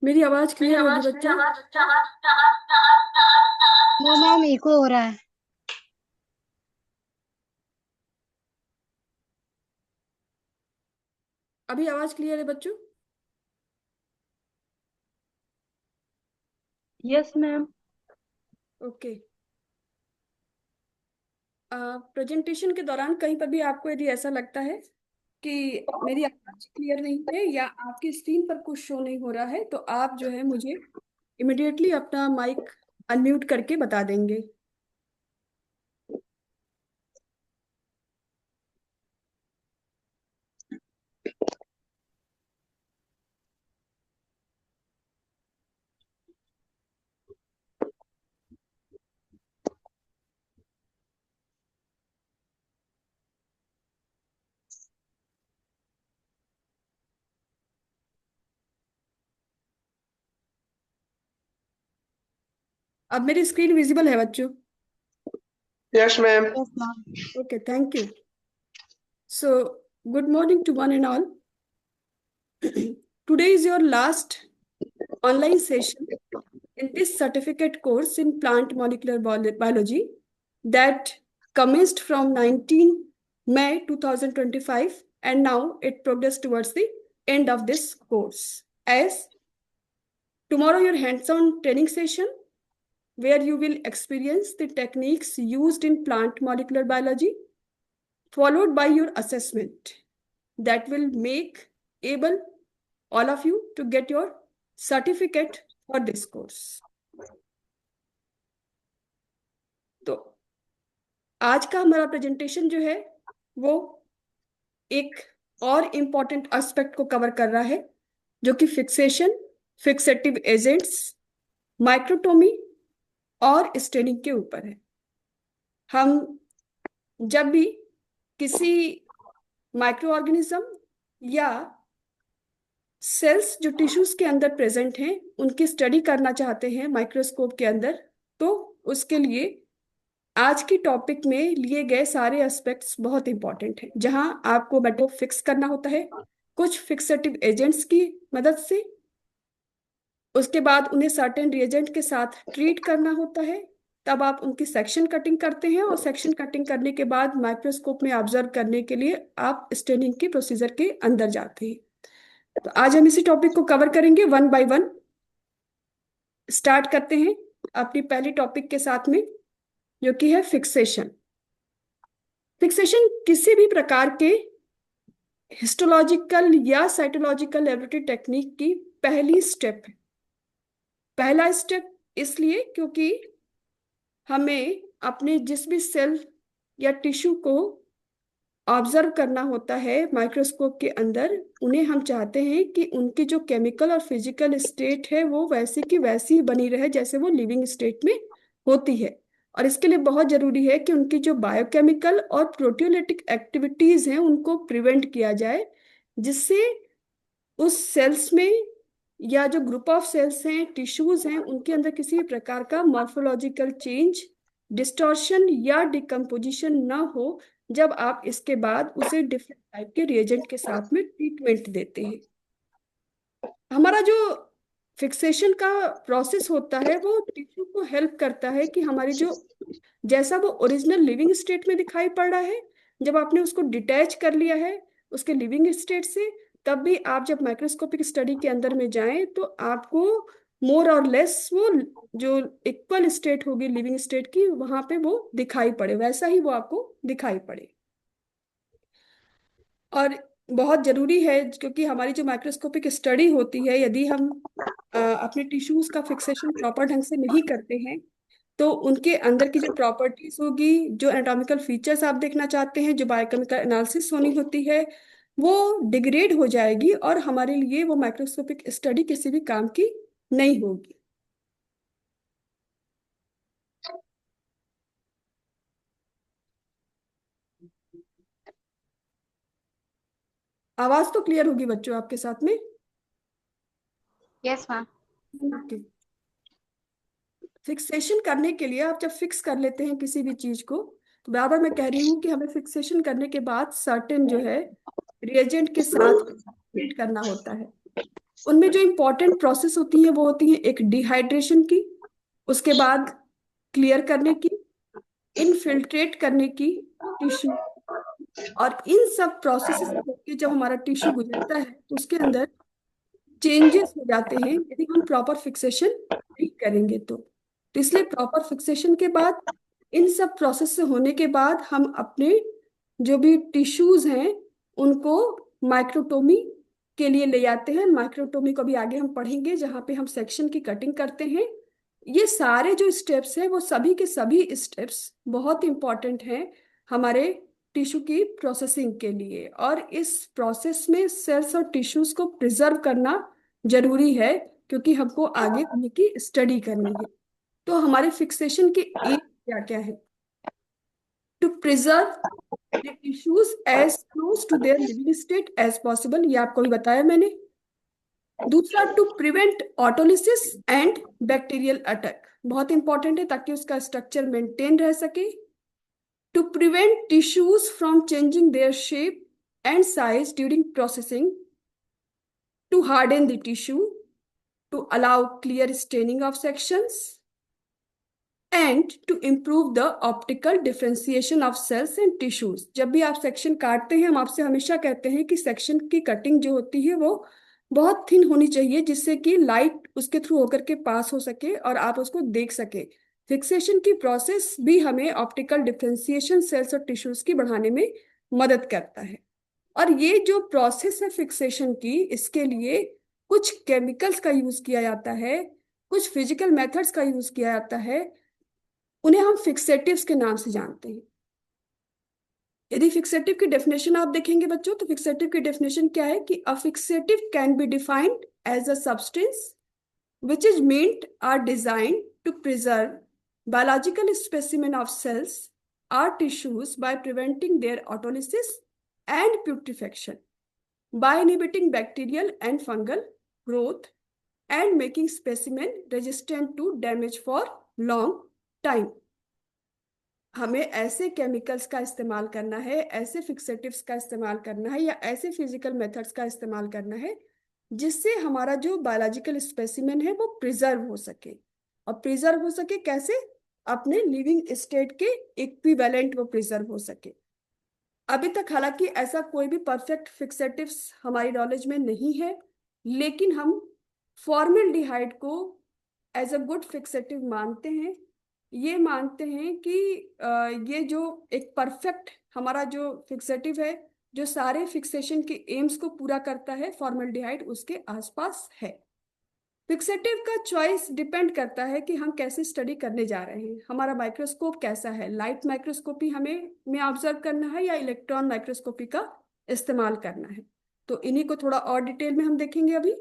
मेरी आवाज क्लियर होगी बच्चों? नो मैम, इको हो रहा है। अभी आवाज क्लियर है बच्चों? Yes ma'am. ओके। प्रेजेंटेशन के दौरान कहीं पर भी आपको यदि ऐसा लगता है कि मेरी आवाज क्लियर नहीं है या आपकी स्क्रीन पर कुछ शो नहीं हो रहा है, तो आप जो है मुझे इमिडिएटली अपना माइक अनम्यूट करके बता देंगे। अब मेरी स्क्रीन विजिबल है बच्चों? Yes ma'am. Yes ma'am. Okay, thank you. So good morning to one and all. Today is your last online session in this certificate course in plant molecular biology that commenced from 19 May 2025, and now it progressed towards the end of this course. As tomorrow your hands-on training session where you will experience the techniques used in plant molecular biology, followed by your assessment that will make able all of you to get your certificate for this course. तो आज का हमारा presentation जो है वो एक और important aspect को कवर कर रहा है, जो कि फिक्सेशन, फिक्सेटिव एजेंट्स, माइक्रोटोमी और स्टेनिंग के ऊपर है। हम जब भी किसी माइक्रो ऑर्गेनिज्म या सेल्स जो टिश्यूज के अंदर प्रेजेंट हैं उनकी स्टडी करना चाहते हैं माइक्रोस्कोप के अंदर, तो उसके लिए आज की टॉपिक में लिए गए सारे एस्पेक्ट्स बहुत इंपॉर्टेंट हैं, जहां आपको मेटल फिक्स करना होता है कुछ फिक्सेटिव एजेंट्स की मदद से। उसके बाद उन्हें सर्टेन रिएजेंट के साथ ट्रीट करना होता है। तब आप उनकी सेक्शन कटिंग करते हैं और सेक्शन कटिंग करने के बाद माइक्रोस्कोप में ऑब्जर्व करने के लिए आप स्टेनिंग की प्रोसीजर के अंदर जाते हैं। तो आज हम इसी टॉपिक को कवर करेंगे वन बाय वन। स्टार्ट करते हैं अपनी पहली टॉपिक के साथ में, जो कि है फिक्सेशन। फिक्सेशन किसी भी प्रकार के हिस्टोलॉजिकल या साइटोलॉजिकल लेबोरेटरी टेक्निक की पहली स्टेप है। पहला स्टेप इसलिए क्योंकि हमें अपने जिस भी सेल या टिश्यू को ऑब्जर्व करना होता है माइक्रोस्कोप के अंदर, उन्हें हम चाहते हैं कि उनकी जो केमिकल और फिजिकल स्टेट है वो वैसी की वैसी ही बनी रहे जैसे वो लिविंग स्टेट में होती है। और इसके लिए बहुत जरूरी है कि उनकी जो बायोकेमिकल और प्रोटियोलिटिक एक्टिविटीज हैं उनको प्रिवेंट किया जाए, जिससे उस सेल्स में या जो ग्रुप ऑफ सेल्स हैं, टिश्यूज हैं, उनके अंदर किसी भी प्रकार का मॉर्फोलॉजिकल चेंज, डिस्टॉर्शन या डिकम्पोजिशन ना हो, जब आप इसके बाद उसे डिफरेंट टाइप के रिएजेंट के साथ में ट्रीटमेंट देते हैं। हमारा जो फिक्सेशन का प्रोसेस होता है वो टिश्यू को हेल्प करता है कि हमारी जो जैसा वो ओरिजिनल लिविंग स्टेट में दिखाई पड़ रहा है, जब आपने उसको डिटैच कर लिया है उसके लिविंग स्टेट से, तब भी आप जब माइक्रोस्कोपिक स्टडी के अंदर में जाएं तो आपको मोर और लेस वो जो इक्वल स्टेट होगी लिविंग स्टेट की, वहां पे वो दिखाई पड़े, वैसा ही वो आपको दिखाई पड़े। और बहुत जरूरी है क्योंकि हमारी जो माइक्रोस्कोपिक स्टडी होती है, यदि हम अपने टिश्यूज का फिक्सेशन प्रॉपर ढंग से नहीं करते हैं तो उनके अंदर की जो प्रॉपर्टीज होगी, जो एनाटॉमिकल फीचर्स आप देखना चाहते हैं, जो बायोकेमिकल एनालिसिस होनी होती है, वो डिग्रेड हो जाएगी और हमारे लिए वो माइक्रोस्कोपिक स्टडी किसी भी काम की नहीं होगी। आवाज तो क्लियर होगी बच्चों आपके साथ में? Yes ma'am. ओके। फिक्सेशन करने के लिए आप जब फिक्स कर लेते हैं किसी भी चीज को, तो बराबर मैं कह रही हूँ कि हमें फिक्सेशन करने के बाद सर्टेन जो है रिएजेंट के साथ ट्रीट करना होता है। उनमें जो इम्पोर्टेंट प्रोसेस होती है वो होती है एक डिहाइड्रेशन की, उसके बाद क्लियर करने की, इनफिल्ट्रेट करने की टिश्यू। और इन सब प्रोसेस होकर जब हमारा टिश्यू गुजरता है तो उसके अंदर चेंजेस हो जाते हैं यदि हम प्रॉपर फिक्सेशन नहीं करेंगे तो इसलिए प्रॉपर फिक्सेशन के बाद, इन सब प्रोसेस से होने के बाद हम अपने जो भी टिश्यूज हैं उनको माइक्रोटोमी के लिए ले आते हैं। माइक्रोटोमी को भी आगे हम पढ़ेंगे, जहाँ पे हम सेक्शन की कटिंग करते हैं। ये सारे जो स्टेप्स हैं वो सभी के सभी स्टेप्स बहुत इंपॉर्टेंट हैं हमारे टिश्यू की प्रोसेसिंग के लिए। और इस प्रोसेस में सेल्स और टिश्यूज को प्रिजर्व करना जरूरी है, क्योंकि हमको आगे उन्हीं की स्टडी करनी है। तो हमारे फिक्सेशन के एम क्या क्या है? To preserve the tissues as close to their living state as possible, ये आपको भी बताया मैंने। दूसरा, to prevent autolysis and bacterial attack, बहुत इंपॉर्टेंट है ताकि उसका स्ट्रक्चर मेंटेन रह सके। To prevent tissues from changing their shape and size during processing, to harden the tissue, to allow clear staining of sections, and to improve the optical differentiation of cells and tissues। जब भी आप section काटते हैं हम आपसे हमेशा कहते हैं कि सेक्शन की कटिंग जो होती है वो बहुत थिन होनी चाहिए, जिससे कि लाइट उसके थ्रू होकर के पास हो सके और आप उसको देख सके। फिक्सेशन की प्रोसेस भी हमें ऑप्टिकल डिफ्रेंसिएशन सेल्स और टिश्यूज की बढ़ाने में मदद करता है। और ये जो प्रोसेस है फिक्सेशन की, इसके लिए कुछ केमिकल्स का यूज किया जाता है, कुछ फिजिकल मेथड्स का यूज किया जाता है, उन्हें हम फिक्सेटिव्स के नाम से जानते हैं। यदि फिक्सेटिव की डेफिनेशन आप देखेंगे बच्चों, तो फिक्सेटिव की डेफिनेशन क्या है कि a fixative can be defined as a substance which is meant or designed to preserve biological specimen of cells or tissues by preventing their autolysis and putrefaction, by inhibiting bacterial and fungal growth, and making specimen resistant to damage for long time। हमें ऐसे chemicals का इस्तेमाल करना है, ऐसे fixatives का इस्तेमाल करना है, या ऐसे फिजिकल मेथड्स का इस्तेमाल करना है जिससे हमारा जो बायोलॉजिकल स्पेसिमेन है वो प्रिजर्व हो सके। और प्रिजर्व हो सके कैसे? अपने लिविंग स्टेट के इक्विवेलेंट वो प्रिजर्व हो सके। अभी तक हालांकि ऐसा कोई भी परफेक्ट फिक्सेटिव्स हमारी नॉलेज में नहीं है, लेकिन हम फॉर्मल्डिहाइड को एज अ गुड फिक्सेटिव मानते हैं। ये मानते हैं कि ये जो एक परफेक्ट हमारा जो फिक्सेटिव है, जो सारे फिक्सेशन के एम्स को पूरा करता है, फॉर्मल्डिहाइड उसके आसपास है। फिक्सेटिव का चॉइस डिपेंड करता है कि हम कैसे स्टडी करने जा रहे हैं, हमारा माइक्रोस्कोप कैसा है, लाइट माइक्रोस्कोपी हमें में ऑब्जर्व करना है या इलेक्ट्रॉन माइक्रोस्कोपी का इस्तेमाल करना है। तो इन्हीं को थोड़ा और डिटेल में हम देखेंगे अभी।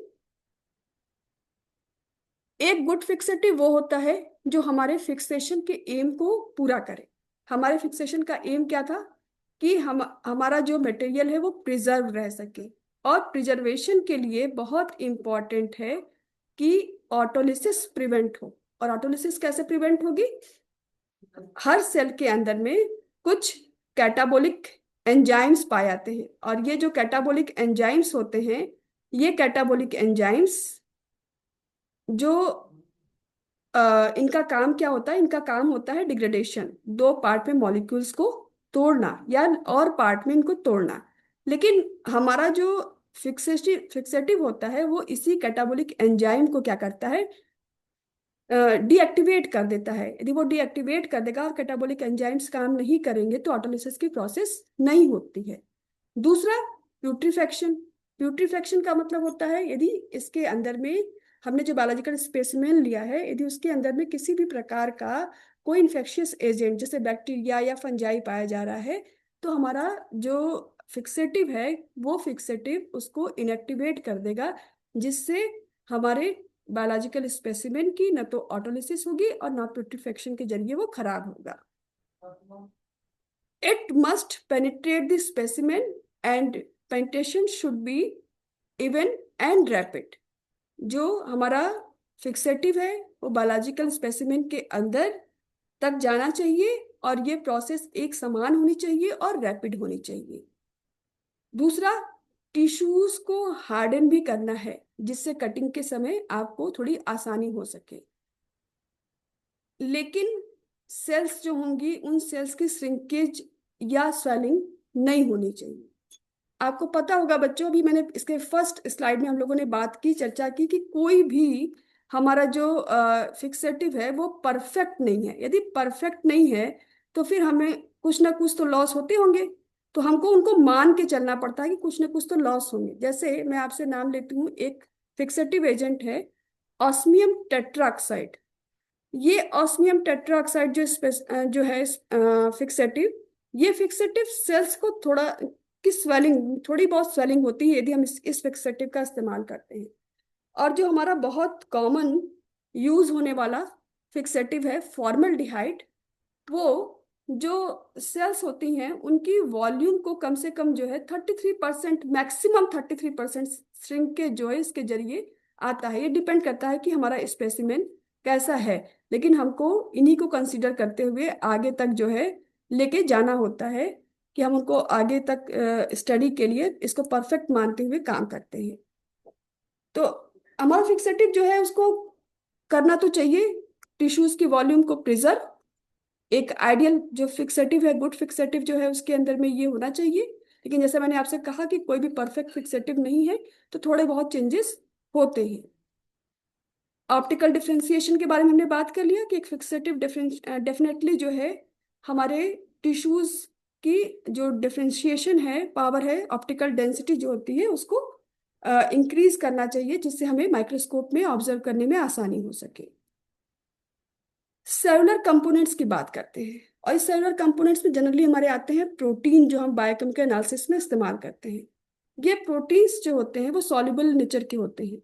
एक गुड फिक्सेटिव वो होता है जो हमारे फिक्सेशन के एम को पूरा करे। हमारे फिक्सेशन का एम क्या था कि हम हमारा जो मटेरियल है वो प्रिजर्व रह सके। और प्रिजर्वेशन के लिए बहुत इंपॉर्टेंट है कि ऑटोलिसिस प्रिवेंट हो। और ऑटोलिसिस कैसे प्रिवेंट होगी? हर सेल के अंदर में कुछ कैटाबोलिक एंजाइम्स पाए जाते हैं, और ये जो कैटाबोलिक एंजाइम्स होते हैं, ये कैटाबोलिक एंजाइम्स जो इनका काम क्या होता है? इनका काम होता है डिग्रेडेशन, दो पार्ट में मॉलिक्यूल्स को तोड़ना या और पार्ट में इनको तोड़ना। लेकिन हमारा जो फिक्सेटिव होता है वो इसी कैटाबोलिक एंजाइम को क्या करता है? डीएक्टिवेट कर देता है। यदि वो डीएक्टिवेट कर देगा और कैटाबोलिक एंजाइम्स काम नहीं करेंगे तो ऑटोलिसिस की प्रोसेस नहीं होती है। दूसरा, प्यूट्रीफेक्शन। प्यूट्रीफेक्शन का मतलब होता है यदि इसके अंदर में हमने जो बायोलॉजिकल स्पेसिमेन लिया है, यदि उसके अंदर में किसी भी प्रकार का कोई इन्फेक्शियस एजेंट जैसे बैक्टीरिया या फंजाई पाया जा रहा है, तो हमारा जो फिक्सेटिव है वो फिक्सेटिव उसको इनएक्टिवेट कर देगा, जिससे हमारे बायोलॉजिकल स्पेसिमेन की न तो ऑटोलिसिस होगी और ना प्यूट्रीफेक्शन के जरिए वो खराब होगा। It must penetrate the specimen and penetration should be even and rapid। जो हमारा फिक्सेटिव है वो बायोलॉजिकल स्पेसिमेन के अंदर तक जाना चाहिए, और ये प्रोसेस एक समान होनी चाहिए और रैपिड होनी चाहिए। दूसरा, टिश्यूज को हार्डन भी करना है, जिससे कटिंग के समय आपको थोड़ी आसानी हो सके। लेकिन सेल्स जो होंगी, उन सेल्स की श्रिंकेज या स्वेलिंग नहीं होनी चाहिए। आपको पता होगा बच्चों, अभी मैंने इसके फर्स्ट स्लाइड में हम लोगों ने बात की, चर्चा की कि कोई भी हमारा जो फिक्सेटिव है वो परफेक्ट नहीं है। यदि परफेक्ट नहीं है तो फिर हमें कुछ ना कुछ तो लॉस होते होंगे, तो हमको उनको मान के चलना पड़ता है कि कुछ ना कुछ तो लॉस होंगे। जैसे मैं आपसे नाम लेती हूँ, एक फिक्सेटिव एजेंट है ऑस्मियम टेट्राऑक्साइड। ये ऑस्मियम टेट्राऑक्साइड जो है फिक्सेटिव, ये फिक्सेटिव सेल्स को थोड़ा की स्वेलिंग, थोड़ी बहुत स्वेलिंग होती है यदि हम इस फिक्सेटिव का इस्तेमाल करते हैं। और जो हमारा बहुत कॉमन यूज होने वाला फिक्सेटिव है फॉर्मल्डिहाइड, वो जो सेल्स होती हैं उनकी वॉल्यूम को कम से कम जो है 33%, मैक्सिमम 33% श्रिंकेज जो है इसके जरिए आता है। ये डिपेंड करता है कि हमारा स्पेसिमेन कैसा है, लेकिन हमको इन्हीं को कंसीडर करते हुए आगे तक जो है लेके जाना होता है, कि हम उनको आगे तक स्टडी के लिए इसको परफेक्ट मानते हुए काम करते हैं। तो हमारा फिक्सेटिव जो है उसको करना तो चाहिए टिश्यूज की वॉल्यूम को प्रिजर्व। एक आइडियल जो फिक्सेटिव है, गुड फिक्सेटिव जो है, उसके अंदर में ये होना चाहिए। लेकिन जैसे मैंने आपसे कहा कि कोई भी परफेक्ट फिक्सेटिव नहीं है, तो थोड़े बहुत चेंजेस होते हैं। ऑप्टिकल डिफ्रेंसिएशन के बारे में हमने बात कर लिया कि एक फिक्सेटिव डेफिनेटली जो है हमारे टिश्यूज की जो डिफ्रेंशिएशन है, पावर है, ऑप्टिकल डेंसिटी जो होती है उसको इंक्रीज करना चाहिए, जिससे हमें माइक्रोस्कोप में ऑब्जर्व करने में आसानी हो सके। सेलुलर कंपोनेंट्स की बात करते हैं, और इस सेलुलर कंपोनेंट्स में जनरली हमारे आते हैं प्रोटीन, जो हम बायोकेमिकल एनालिसिस में इस्तेमाल करते हैं। ये प्रोटीन्स जो होते हैं वो सॉल्युबल नेचर के होते हैं।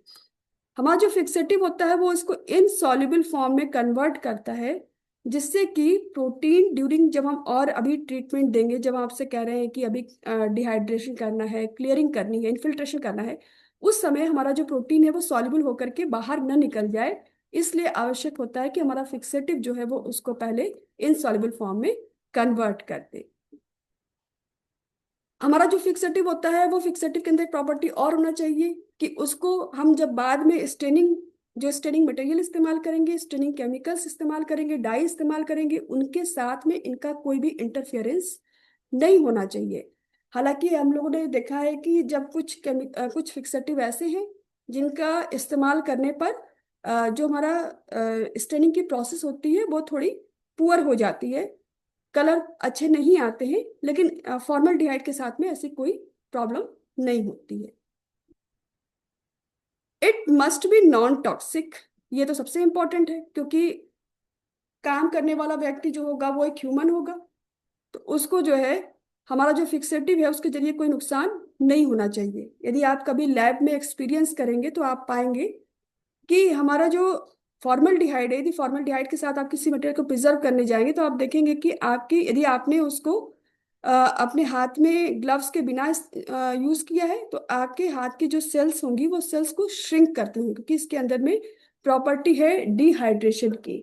हमारा जो फिक्सेटिव होता है वो इसको इनसॉल्युबल फॉर्म में कन्वर्ट करता है, जिससे कि प्रोटीन ड्यूरिंग, जब हम और अभी ट्रीटमेंट देंगे, जब हम आपसे कह रहे हैं कि अभी डिहाइड्रेशन करना है, क्लियरिंग करनी है, इन्फिल्ट्रेशन करना है, उस समय हमारा जो प्रोटीन है वो सॉल्युबल होकर के बाहर न निकल जाए। इसलिए आवश्यक होता है कि हमारा फिक्सेटिव जो है वो उसको पहले इनसॉल्युबल फॉर्म में कन्वर्ट कर दे। हमारा जो फिक्सेटिव होता है वो फिक्सेटिव के अंदर एक प्रॉपर्टी और होना चाहिए कि उसको हम जब बाद में स्टेनिंग, जो स्टेनिंग मटेरियल इस्तेमाल करेंगे, स्टेनिंग केमिकल्स इस्तेमाल करेंगे, डाई इस्तेमाल करेंगे, उनके साथ में इनका कोई भी इंटरफेरेंस नहीं होना चाहिए। हालांकि हम लोगों ने देखा है कि जब कुछ फिक्सेटिव ऐसे हैं जिनका इस्तेमाल करने पर जो हमारा स्टेनिंग की प्रोसेस होती है वो थोड़ी पुअर हो जाती है, कलर अच्छे नहीं आते हैं, लेकिन फॉर्मल्डिहाइड के साथ में ऐसी कोई प्रॉब्लम नहीं होती है। It must be non toxic, ये तो सबसे इंपॉर्टेंट है, क्योंकि काम करने वाला व्यक्ति जो होगा वो एक ह्यूमन होगा, तो उसको जो है हमारा जो फिक्सेटिव है उसके जरिए कोई नुकसान नहीं होना चाहिए। यदि आप कभी लैब में एक्सपीरियंस करेंगे तो आप पाएंगे कि हमारा जो फॉर्मल्डिहाइड है, यदि फॉर्मल्डिहाइड के साथ आप किसी मटेरियल को प्रिजर्व करने जाएंगे तो आप देखेंगे कि आपकी, यदि आपने उसको अपने हाथ में ग्लव्स के बिना यूज किया है, तो आपके हाथ की जो सेल्स होंगी वो सेल्स को श्रिंक करती होंगी, क्योंकि इसके अंदर में प्रॉपर्टी है डिहाइड्रेशन की।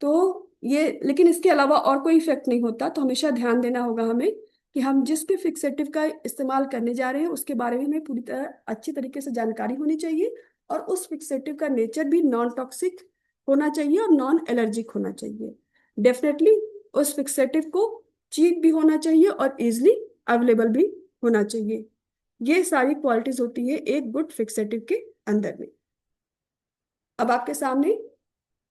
तो ये, लेकिन इसके अलावा और कोई इफेक्ट नहीं होता। तो हमेशा ध्यान देना होगा हमें कि हम जिस भी फिक्सेटिव का इस्तेमाल करने जा रहे हैं उसके बारे में हमें पूरी तरह अच्छी तरीके से जानकारी होनी चाहिए, और उस फिक्सेटिव का नेचर भी नॉन टॉक्सिक होना चाहिए और नॉन एलर्जिक होना चाहिए। डेफिनेटली उस फिक्सेटिव को चीप भी होना चाहिए और इजिली अवेलेबल भी होना चाहिए। ये सारी क्वालिटीज होती है एक गुड फिक्सेटिव के अंदर में। अब आपके सामने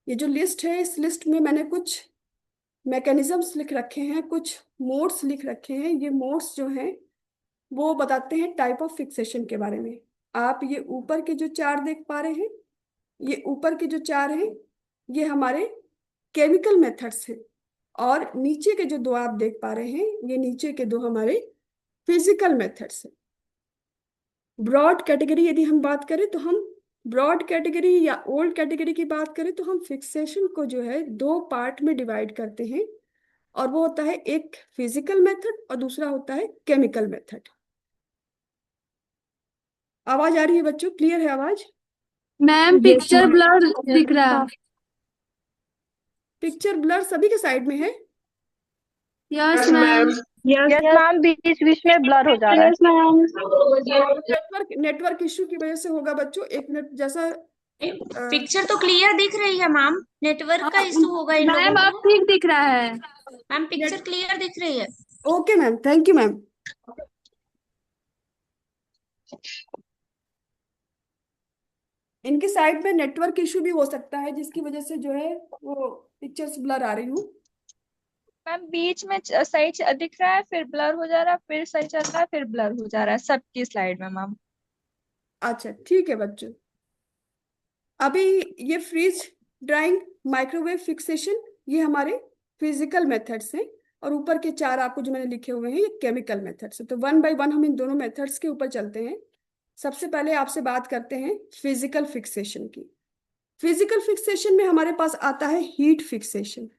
ये जो लिस्ट है, इस लिस्ट में मैंने कुछ मैकेनिज्म्स लिख रखे हैं, कुछ मोड्स लिख रखे हैं। ये मोड्स जो हैं वो बताते हैं टाइप ऑफ फिक्सेशन के बारे में। आप ये ऊपर के जो चार देख पा रहे हैं, ये ऊपर के जो चार हैं ये हमारे केमिकल मेथड्स हैं, और नीचे के जो दो आप देख पा रहे हैं, ये नीचे के दो हमारे फिजिकल मेथड्स हैं। ब्रॉड कैटेगरी यदि हम बात करें तो हम ब्रॉड कैटेगरी या ओल्ड कैटेगरी की बात करें तो हम फिक्सेशन को जो है दो पार्ट में डिवाइड करते हैं, और वो होता है एक फिजिकल मेथड और दूसरा होता है केमिकल मेथड। आवाज आ रही है बच्चों? क्लियर है आवाज? मैम पिक्चर ब्लर दिख रहा है। पिक्चर ब्लर सभी के साइड में है? Yes yes ma'am. Ma'am. Yes ma'am, बीच बीच में ब्लर हो जा रहा है। Yes ma'am. नेटवर्क इश्यू की वजह से होगा बच्चों, 1 मिनट जैसा। पिक्चर तो क्लियर दिख रही है मैम, नेटवर्क का हाँ इशू होगा इन लोगों मैम अब को। ठीक दिख रहा है। मैम पिक्चर क्लियर दिख रही है। Okay ma'am, thank you ma'am. इनकी साइड में नेटवर्क इशू भी हो सकता है, जिसकी वजह से जो है वो पिक्चर्स ब्लर आ रही हूँ। मैम बीच में सही दिख रहा है, फिर ब्लर हो जा रहा है, फिर सही चल रहा है, फिर ब्लर हो जा रहा है सबकी स्लाइड में मैम। अच्छा ठीक है बच्चों, अभी ये फ्रीज ड्राइंग, माइक्रोवेव फिक्सेशन, ये हमारे फिजिकल मेथड्स हैं। और ऊपर के 4 आपको जो मैंने लिखे हुए हैं ये केमिकल मेथड्स हैं। तो 1 बाय 1 हम इन दोनों मेथड्स के ऊपर चलते हैं। सबसे पहले आपसे बात करते हैं फिजिकल फिक्सेशन की। फिजिकल फिक्सेशन में हमारे पास आता है हीट फिक्सेशन।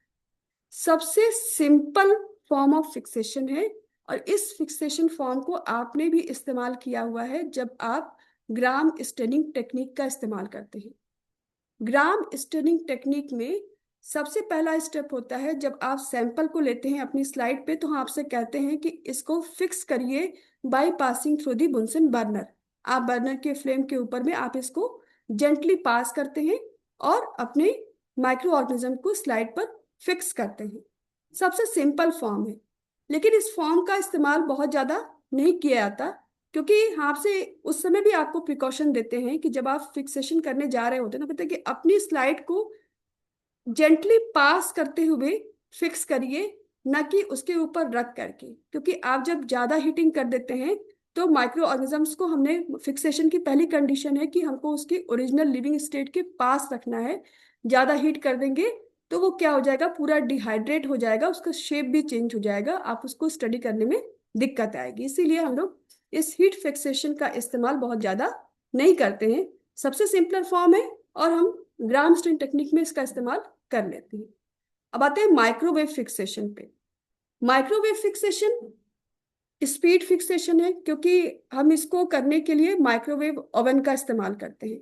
सबसे सिंपल फॉर्म ऑफ फिक्सेशन है, और इस फिक्सेशन फॉर्म को आपने भी इस्तेमाल किया हुआ है जब आप ग्राम स्टेनिंग टेक्निक का इस्तेमाल करते हैं। ग्राम स्टेनिंग टेक्निक में सबसे पहला स्टेप होता है, जब आप सैंपल को लेते हैं अपनी स्लाइड पे, तो हम आपसे कहते हैं कि इसको फिक्स करिए by passing through the Bunsen burner. आप बर्नर के फ्लेम के ऊपर में आप इसको जेंटली पास करते हैं और अपने माइक्रो ऑर्गेनिज्म को स्लाइड पर फिक्स करते हैं। सबसे सिंपल फॉर्म है, लेकिन इस फॉर्म का इस्तेमाल बहुत ज़्यादा नहीं किया जाता, क्योंकि आपसे उस समय भी आपको प्रिकॉशन देते हैं कि जब आप फिक्सेशन करने जा रहे होते हैं तो कहते हैं कि अपनी स्लाइड को जेंटली पास करते हुए फिक्स करिए, न कि उसके ऊपर रख करके। क्योंकि आप जब ज़्यादा हीटिंग कर देते हैं तो माइक्रो ऑर्गेनिजम्स को, हमने फिक्सेशन की पहली कंडीशन है कि हमको उसकी ओरिजिनल लिविंग स्टेट के पास रखना है। ज़्यादा हीट कर देंगे तो वो क्या हो जाएगा, पूरा डिहाइड्रेट हो जाएगा, उसका शेप भी चेंज हो जाएगा, आप उसको स्टडी करने में दिक्कत आएगी। इसीलिए हम लोग इस हीट फिक्सेशन का इस्तेमाल बहुत ज़्यादा नहीं करते हैं। सबसे सिंपलर फॉर्म है और हम ग्राम स्टेन टेक्निक में इसका इस्तेमाल कर लेते हैं। अब आते हैं माइक्रोवेव फिक्सेशन पे। माइक्रोवेव फिक्सेशन स्पीड फिक्सेशन है, क्योंकि हम इसको करने के लिए माइक्रोवेव ओवन का इस्तेमाल करते हैं।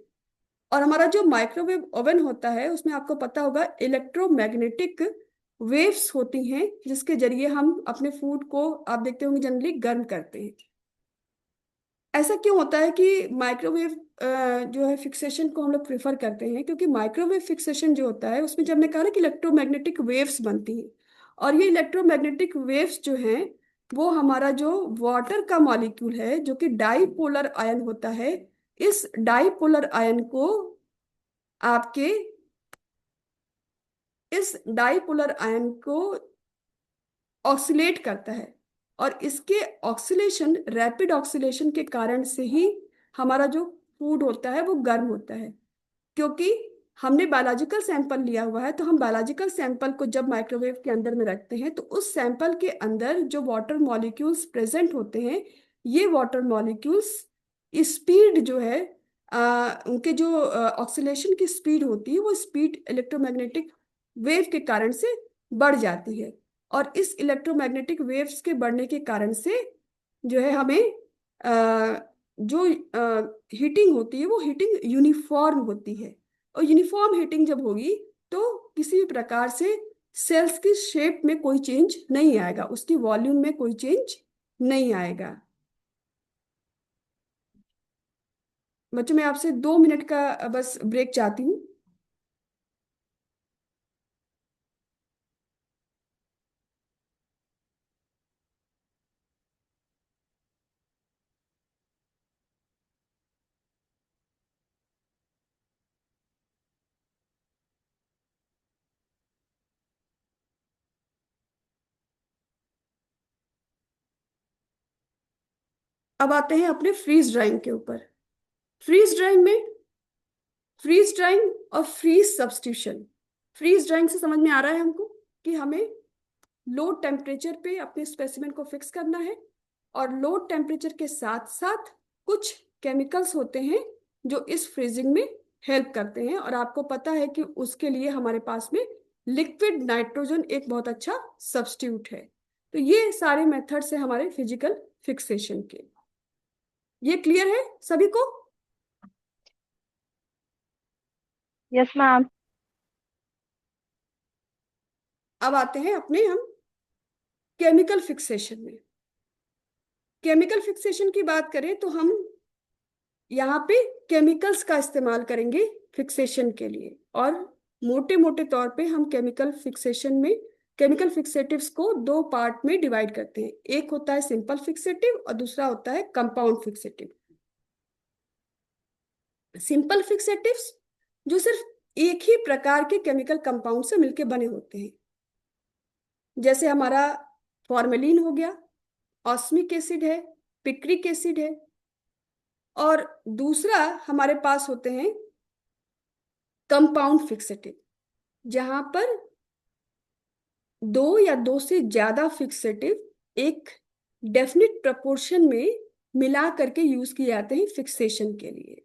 और हमारा जो माइक्रोवेव ओवन होता है उसमें आपको पता होगा इलेक्ट्रोमैग्नेटिक वेव्स होती हैं, जिसके जरिए हम अपने फूड को, आप देखते होंगे, जनरली गर्म करते हैं। ऐसा क्यों होता है कि माइक्रोवेव जो है फिक्सेशन को हम लोग प्रेफर करते हैं? क्योंकि माइक्रोवेव फिक्सेशन जो होता है उसमें, जब हमने कहा ना कि इलेक्ट्रोमैग्नेटिक वेव्स बनती हैं, और ये इलेक्ट्रोमैग्नेटिक वेव्स जो हैं वो हमारा जो वाटर का मॉलिक्यूल है जो कि डाईपोलर आयन होता है, इस डाईपोलर आयन को आपके इस डाईपोलर आयन को ऑक्सीलेट करता है। और इसके ऑक्सीलेशन, रैपिड ऑक्सीलेशन के कारण से ही हमारा जो फूड होता है वो गर्म होता है। क्योंकि हमने बायोलॉजिकल सैंपल लिया हुआ है, तो हम बायोलॉजिकल सैंपल को जब माइक्रोवेव के अंदर में रखते हैं तो उस सैंपल के अंदर जो वाटर मॉलिक्यूल्स प्रेजेंट होते हैं, ये वाटर मॉलिक्यूल्स स्पीड जो है, उनके जो ऑक्सीलेशन की स्पीड होती है, वो स्पीड इलेक्ट्रोमैग्नेटिक वेव के कारण से बढ़ जाती है। और इस इलेक्ट्रोमैग्नेटिक वेव्स के बढ़ने के कारण से जो है हमें जो हीटिंग होती है वो हीटिंग यूनिफॉर्म होती है। और यूनिफॉर्म हीटिंग जब होगी तो किसी भी प्रकार से सेल्स की शेप में कोई चेंज नहीं आएगा, उसकी वॉल्यूम में कोई चेंज नहीं आएगा। बच्चों मैं आपसे 2 मिनट का बस ब्रेक चाहती हूँ। अब आते हैं अपने फ्रीज ड्राइंग के ऊपर। फ्रीज ड्राइंग में फ्रीज ड्राइंग और फ्रीज सब्स्टिट्यूशन। फ्रीज ड्राइंग से समझ में आ रहा है हमको कि हमें लो टेम्परेचर पे अपने स्पेसिमेन को फिक्स करना है, और लो टेम्परेचर के साथ साथ कुछ केमिकल्स होते हैं जो इस फ्रीजिंग में हेल्प करते हैं। और आपको पता है कि उसके लिए हमारे पास में लिक्विड नाइट्रोजन एक बहुत अच्छा सब्स्टिट्यूट है। तो ये सारे मेथड्स हैं हमारे फिजिकल फिक्सेशन के। ये क्लियर है सभी को? Yes ma'am. अब आते हैं अपने हम केमिकल फिक्सेशन में, केमिकल फिक्सेशन की बात करें तो हम यहाँ पे केमिकल्स का इस्तेमाल करेंगे फिक्सेशन के लिए, और मोटे मोटे तौर पे हम केमिकल फिक्सेशन में केमिकल फिक्सेटिव्स को दो पार्ट में डिवाइड करते हैं। एक होता है सिंपल फिक्सेटिव और दूसरा होता है कंपाउंड फिक्सेटिव। सिंपल फिक्सेटिव्स जो सिर्फ एक ही प्रकार के केमिकल कंपाउंड से मिलकर बने होते हैं, जैसे हमारा फॉर्मेलिन हो गया, ऑस्मिक एसिड है, पिक्रिक एसिड है। और दूसरा हमारे पास होते हैं कंपाउंड फिक्सेटिव, जहां पर दो या दो से ज्यादा फिक्सेटिव एक डेफिनिट प्रपोर्शन में मिला करके यूज किए जाते हैं फिक्सेशन के लिए।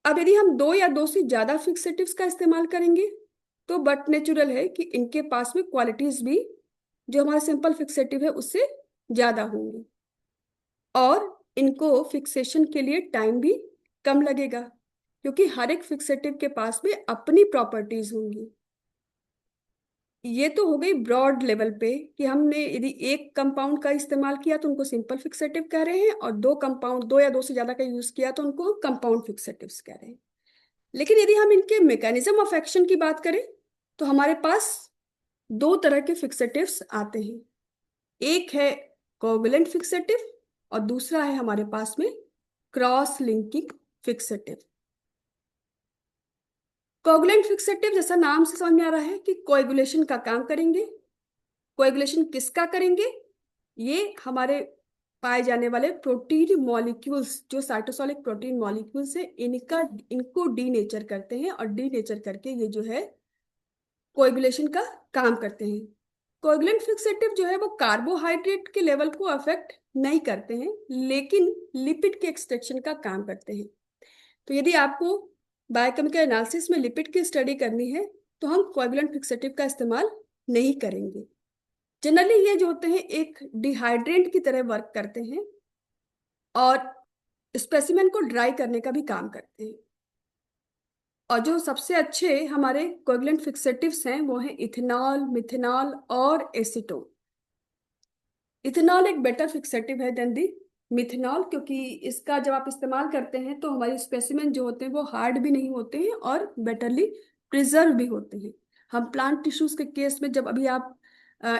अब यदि हम दो या दो से ज्यादा फिक्सेटिव्स का इस्तेमाल करेंगे तो बट नेचुरल है कि इनके पास में क्वालिटीज भी जो हमारा सिंपल फिक्सेटिव है उससे ज्यादा होंगी, और इनको फिक्सेशन के लिए टाइम भी कम लगेगा, क्योंकि हर एक फिक्सेटिव के पास में अपनी प्रॉपर्टीज होंगी। ये तो हो गई ब्रॉड लेवल पे कि हमने यदि एक कंपाउंड का इस्तेमाल किया तो उनको सिंपल फिक्सेटिव कह रहे हैं, और दो या दो से ज्यादा का यूज किया तो उनको हम कंपाउंड फिक्सेटिव्स कह रहे हैं। लेकिन यदि हम इनके मैकेनिज्म ऑफ एक्शन की बात करें तो हमारे पास दो तरह के फिक्सेटिव्स आते हैं। एक है कोवैलेंट फिक्सेटिव और दूसरा है हमारे पास में cross linking fixative. Coagulant fixative जैसा नाम से समझ में आ रहा है कि कोएगुलेशन का काम करेंगे। कोएगुलेशन किसका करेंगे? ये हमारे पाए जाने वाले प्रोटीन मॉलिक्यूल्स जो साइटोसोलिक प्रोटीन मॉलिक्यूल्स है इनको डीनेचर करते हैं, और डीनेचर करके ये जो है कोएगुलेशन का काम करते हैं। कोएगुलेंट फिक्सेटिव जो है वो कार्बोहाइड्रेट के लेवल को अफेक्ट नहीं करते हैं, लेकिन लिपिड के एक्सट्रैक्शन का काम करते हैं। तो यदि आपको बायोकेमिकल एनालिसिस में लिपिड की स्टडी करनी है तो हम कोएगुलेंट फिक्सेटिव का इस्तेमाल नहीं करेंगे। जनरली ये जो होते हैं एक डिहाइड्रेंट की तरह वर्क करते हैं और स्पेसिमेन को ड्राई करने का भी काम करते हैं। और जो सबसे अच्छे हमारे कोएगुलेंट फिक्सेटिव्स हैं वो हैं इथेनॉल, मिथेनॉल और एसीटोन। इथेनॉल एक बेटर फिक्सेटिव है देन दी मिथेनॉल, क्योंकि इसका जब आप इस्तेमाल करते हैं तो हमारे स्पेसिमेन जो होते हैं वो हार्ड भी नहीं होते हैं और बेटरली प्रिजर्व भी होते हैं। हम प्लांट टिश्यूज के केस में जब अभी आप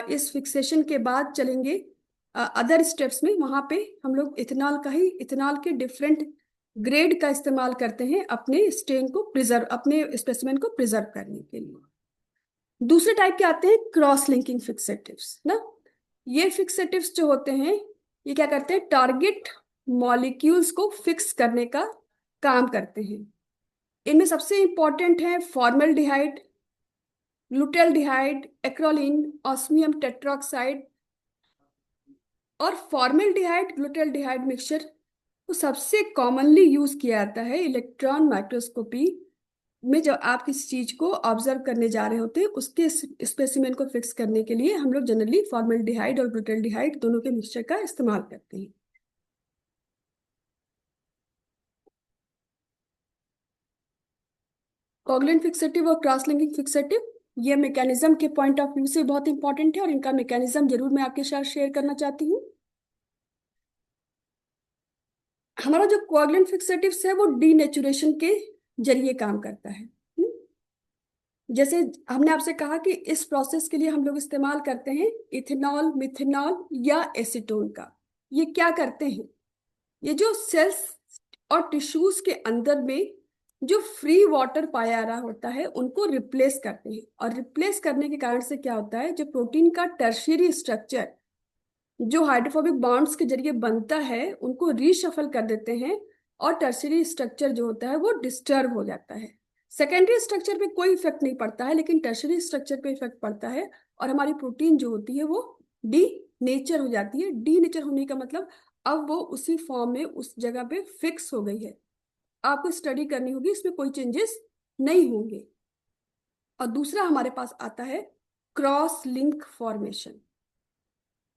इस फिक्सेशन के बाद चलेंगे अदर स्टेप्स में, वहां पे हम लोग इथेनॉल के डिफरेंट ग्रेड का इस्तेमाल करते हैं अपने स्टेन को प्रिजर्व, अपने स्पेसिमेन को प्रिजर्व करने के लिए। दूसरे टाइप के आते हैं क्रॉस लिंकिंग फिक्सेटिव्स ना। ये फिक्सेटिव्स जो होते हैं ये क्या करते हैं, टारगेट मॉलिक्यूल्स को फिक्स करने का काम करते हैं। इनमें सबसे इंपॉर्टेंट है फॉर्मल्डिहाइड, ग्लूटाल्डिहाइड, एक्रोलीन, ऑस्मियम टेट्राऑक्साइड। और फॉर्मल्डिहाइड ग्लूटाल्डिहाइड मिक्सचर तो सबसे कॉमनली यूज किया जाता है इलेक्ट्रॉन माइक्रोस्कोपी में। जब आप किसी चीज को ऑब्जर्व करने जा रहे होते हैं उसके स्पेसिमेन को फिक्स करने के लिए हम लोग जनरली फॉर्मल्डिहाइड और ग्लूटाल्डिहाइड दोनों के मिक्सचर का इस्तेमाल करते हैं। कोगुलेंट फिक्सेटिव और क्रॉस लिंकिंग फिक्सेटिव ये मैकेनिज्म के पॉइंट ऑफ व्यू से बहुत इंपॉर्टेंट है, और इनका मैकेनिज्म जरूर मैं आपके साथ शेयर करना चाहती हूँ। हमारा जो कोगुलेंट फिक्सेटिव्स है वो डीनेचुरेशन के जरिए काम करता है। जैसे हमने आपसे कहा कि इस प्रोसेस के लिए हम लोग इस्तेमाल करते हैं इथेनॉल, मिथेनॉल या एसीटोन का। ये क्या करते हैं, ये जो सेल्स और टिश्यूज के अंदर में जो फ्री वाटर पाया रहा होता है उनको रिप्लेस करते हैं, और रिप्लेस करने के कारण से क्या होता है, जो प्रोटीन का टर्शियरी स्ट्रक्चर जो हाइड्रोफोबिक बॉन्ड्स के जरिए बनता है उनको रीशफल कर देते हैं, और टर्शियरी स्ट्रक्चर जो होता है वो डिस्टर्ब हो जाता है। सेकेंडरी स्ट्रक्चर पे कोई इफेक्ट नहीं पड़ता है, लेकिन टर्शियरी स्ट्रक्चर पे इफेक्ट पड़ता है, और हमारी प्रोटीन जो होती है वो डी नेचर हो जाती है। डी नेचर होने का मतलब अब वो उसी फॉर्म में उस जगह पे फिक्स हो गई है, आपको स्टडी करनी होगी, इसमें कोई चेंजेस नहीं होंगे। और दूसरा हमारे पास आता है cross link formation.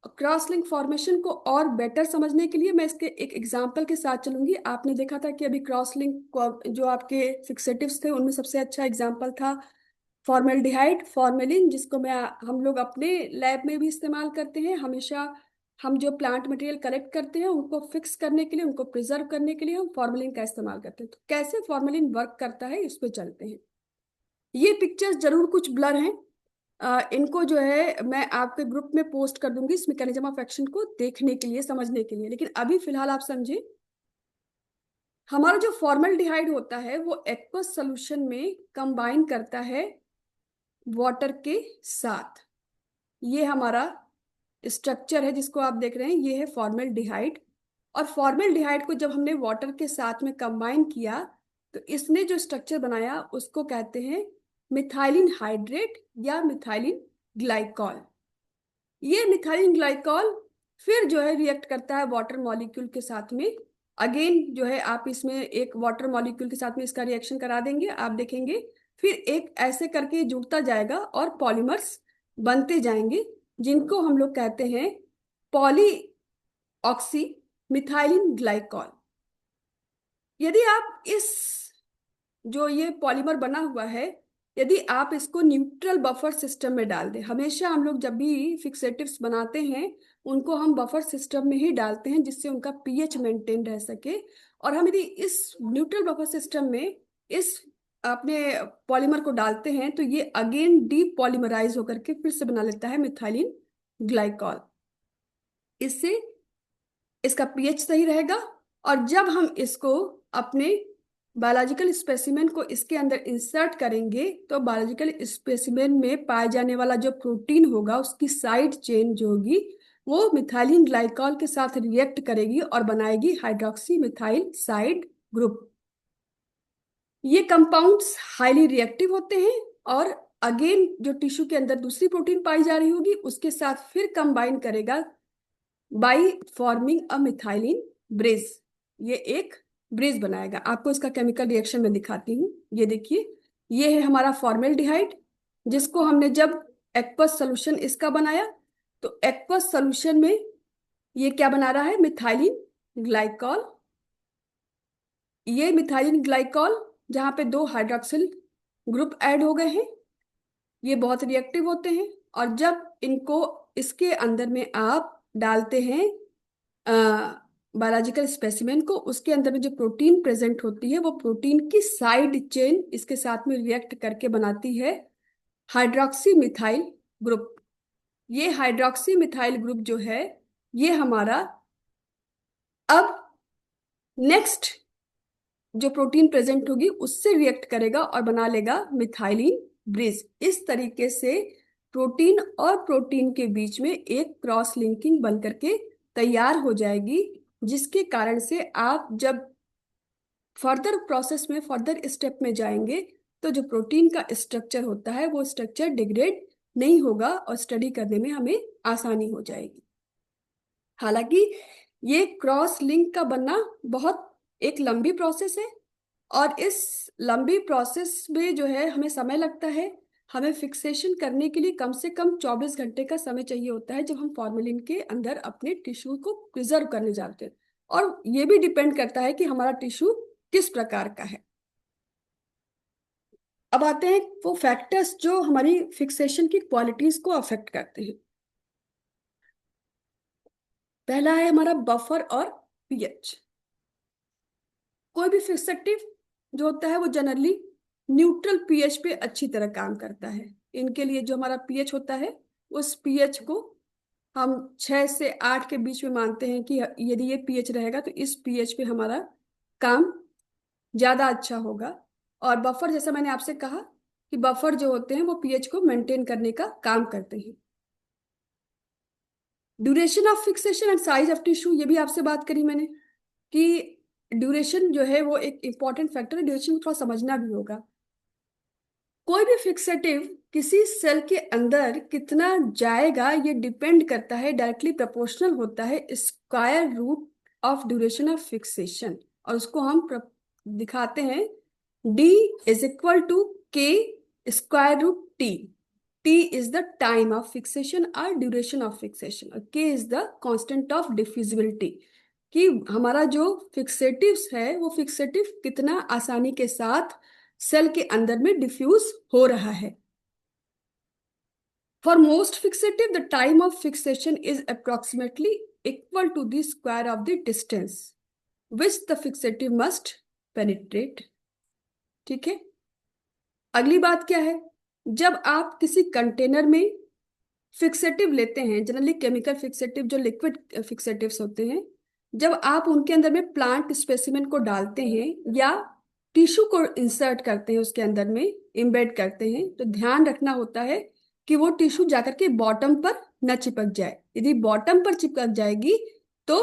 Cross link formation को और बेटर समझने के लिए मैं इसके एक एग्जांपल के साथ चलूंगी। आपने देखा था कि अभी क्रॉस लिंक जो आपके फिक्सेटिव्स थे उनमें सबसे अच्छा एग्जांपल था फॉर्मेल्डिहाइड, फॉर्मेलिन, जिसको हम लोग अपने लैब में भी इस्तेमाल करते हैं हमेशा। हम जो प्लांट मटेरियल कलेक्ट करते हैं उनको फिक्स करने के लिए, उनको प्रिजर्व करने के लिए हम फॉर्मेलिन का इस्तेमाल करते हैं। तो कैसे फॉर्मेलिन वर्क करता है इस पे चलते हैं। ये पिक्चर्स जरूर कुछ ब्लर हैं, इनको जो है मैं आपके ग्रुप में पोस्ट कर दूंगी इस मैकेनिज्म ऑफ एक्शन को देखने के लिए, समझने के लिए। लेकिन अभी फिलहाल आप समझे, हमारा जो फॉर्मेल्डिहाइड होता है वो एक्वस सॉल्यूशन में कंबाइन करता है वाटर के साथ। ये हमारा स्ट्रक्चर है जिसको आप देख रहे हैं, ये है फॉर्मेल्डिहाइड। और फॉर्मेल्डिहाइड को जब हमने वाटर के साथ में कंबाइन किया तो इसने जो स्ट्रक्चर बनाया उसको कहते हैं मिथाइलिन हाइड्रेट या मिथाइलिन ग्लाइकॉल। ये मिथाइलिन ग्लाइकॉल फिर जो है रिएक्ट करता है वाटर मॉलिक्यूल के साथ में। अगेन जो है आप इसमें एक वाटर मॉलिक्यूल के साथ में इसका रिएक्शन करा देंगे, आप देखेंगे फिर एक ऐसे करके जुड़ता जाएगा और पॉलीमर्स बनते जाएंगे, जिनको हम लोग कहते हैं पॉली ऑक्सी मिथाइलिन ग्लाइकॉल। यदि आप इस जो ये पॉलीमर बना हुआ है, यदि आप इसको न्यूट्रल बफर सिस्टम में डाल दें, हमेशा हम लोग जब भी फिक्सेटिव्स बनाते हैं उनको हम बफर सिस्टम में ही डालते हैं जिससे उनका पीएच मेंटेन रह सके। और हम यदि इस न्यूट्रल बफर सिस्टम में इस अपने पॉलीमर को डालते हैं तो ये अगेन डीपॉलीमराइज होकर के फिर से बना लेता है मिथाइलिन ग्लाइकॉल। इससे इसका पीएच सही रहेगा। और जब हम इसको अपने बायोलॉजिकल स्पेसिमेन को इसके अंदर इंसर्ट करेंगे तो बायोलॉजिकल स्पेसिमेन में पाए जाने वाला जो प्रोटीन होगा उसकी साइड चेन जो होगी वो मिथाइलिन ग्लाइकॉल के साथ रिएक्ट करेगी और बनाएगी हाइड्रोक्सी मिथाइल साइड ग्रुप। ये कंपाउंड्स हाईली रिएक्टिव होते हैं और अगेन जो टिश्यू के अंदर दूसरी प्रोटीन पाई जा रही होगी उसके साथ फिर कंबाइन करेगा by forming a methylene bridge. ये एक ब्रिज बनाएगा। आपको इसका केमिकल रिएक्शन में दिखाती हूँ। ये देखिए, ये है हमारा फॉर्मेल्डिहाइड जिसको हमने जब एक्वस सॉल्यूशन इसका बनाया तो एक्वस सॉल्यूशन में ये क्या बना रहा है, मिथाइलिन ग्लाइकॉल। ये मिथाइलिन ग्लाइकॉल जहाँ पे 2 हाइड्रोक्सिल ग्रुप ऐड हो गए हैं, ये बहुत रिएक्टिव होते हैं। और जब इनको इसके अंदर में आप डालते हैं बायोलॉजिकल स्पेसिमेन को, उसके अंदर में जो प्रोटीन प्रेजेंट होती है वो प्रोटीन की साइड चेन इसके साथ में रिएक्ट करके बनाती है हाइड्रोक्सी मिथाइल ग्रुप। ये हाइड्रोक्सी मिथाइल ग्रुप जो है ये हमारा अब नेक्स्ट जो प्रोटीन प्रेजेंट होगी उससे रिएक्ट करेगा और बना लेगा मिथाइलिन ब्रिज। इस तरीके से प्रोटीन और प्रोटीन के बीच में एक क्रॉस लिंकिंग बन करके तैयार हो जाएगी, जिसके कारण से आप जब फर्दर प्रोसेस में फर्दर स्टेप में जाएंगे तो जो प्रोटीन का स्ट्रक्चर होता है वो स्ट्रक्चर डिग्रेड नहीं होगा और स्टडी करने में हमें आसानी हो जाएगी। हालांकि ये क्रॉस लिंक का बनना बहुत एक लंबी प्रोसेस है और इस लंबी प्रोसेस में जो है हमें समय लगता है। हमें फिक्सेशन करने के लिए कम से कम 24 घंटे का समय चाहिए होता है जब हम फॉर्मेलिन के अंदर अपने टिश्यू को प्रिजर्व करने जाते हैं। और ये भी डिपेंड करता है कि हमारा टिश्यू किस प्रकार का है। अब आते हैं वो फैक्टर्स जो हमारी फिक्सेशन की क्वालिटीज को अफेक्ट करते हैं। पहला है हमारा बफर और पीएच। कोई भी फिक्सेटिव जो होता है वो जनरली न्यूट्रल पीएच पे अच्छी तरह काम करता है। इनके लिए जो हमारा पीएच होता है उस पीएच को हम 6 से 8 के बीच में मानते हैं कि यदि ये पीएच रहेगा तो इस पीएच पे हमारा काम ज्यादा अच्छा होगा। और बफर, जैसा मैंने आपसे कहा कि बफर जो होते हैं वो पीएच को मेंटेन करने का काम करते हैं। Duration of fixation and size of tissue, ये भी आपसे बात करी मैंने कि ड्यूरेशन जो है वो एक इंपॉर्टेंट फैक्टर है। ड्यूरेशन को थोड़ा समझना भी होगा। कोई भी फिक्सेटिव किसी सेल के अंदर कितना जाएगा ये डिपेंड करता है, डायरेक्टली प्रोपोर्शनल होता है square root of duration of fixation. और उसको हम दिखाते हैं D is equal to K square root T। T is the time of fixation और ड्यूरेशन ऑफ फिक्सेशन और K is the constant of diffusibility, कि हमारा जो फिक्सेटिव्स है वो फिक्सेटिव कितना आसानी के साथ सेल के अंदर में डिफ्यूज हो रहा है। For most fixative, the time of fixation is approximately equal to the square of the distance which the fixative must penetrate. ठीक है, अगली बात क्या है, जब आप किसी कंटेनर में फिक्सेटिव लेते हैं, जनरली केमिकल फिक्सेटिव जो लिक्विड फिक्सेटिव्स होते हैं, जब आप उनके अंदर में प्लांट स्पेसिमेन को डालते हैं या टिश्यू को इंसर्ट करते हैं, उसके अंदर में इम्बेड करते हैं, तो ध्यान रखना होता है कि वो टिश्यू जाकर के बॉटम पर न चिपक जाए। यदि बॉटम पर चिपक जाएगी तो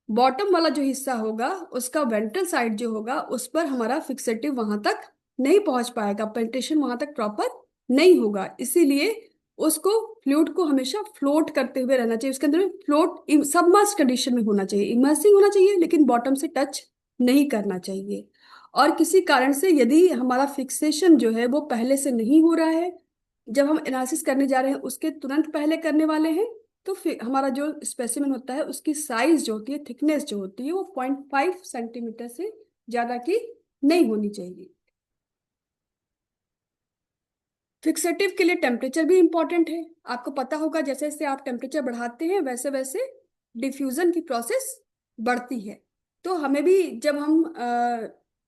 बॉटम वाला जो हिस्सा होगा, उसका वेंट्रल साइड जो होगा, उस पर हमारा फिक्सेटिव वहां तक नहीं पहुंच पाएगा, पेनिट्रेशन वहां तक प्रॉपर नहीं होगा। इसीलिए उसको फ्लूइड को हमेशा फ्लोट करते हुए रहना चाहिए, उसके अंदर फ्लोट सबमर्ज कंडीशन में होना चाहिए, इमर्सिंग होना चाहिए, लेकिन बॉटम से टच नहीं करना चाहिए। और किसी कारण से यदि हमारा फिक्सेशन जो है वो पहले से नहीं हो रहा है, जब हम एनालिसिस करने जा रहे हैं उसके तुरंत पहले करने वाले हैं, तो फिर हमारा जो स्पेसिमेन होता है उसकी साइज जो होती है, थिकनेस जो होती है, वो 0.5 सेंटीमीटर से ज्यादा की नहीं होनी चाहिए। फिक्सेटिव के लिए टेम्परेचर भी इंपॉर्टेंट है। आपको पता होगा जैसे जैसे आप टेम्परेचर बढ़ाते हैं वैसे वैसे डिफ्यूजन की प्रोसेस बढ़ती है। तो हमें भी जब हम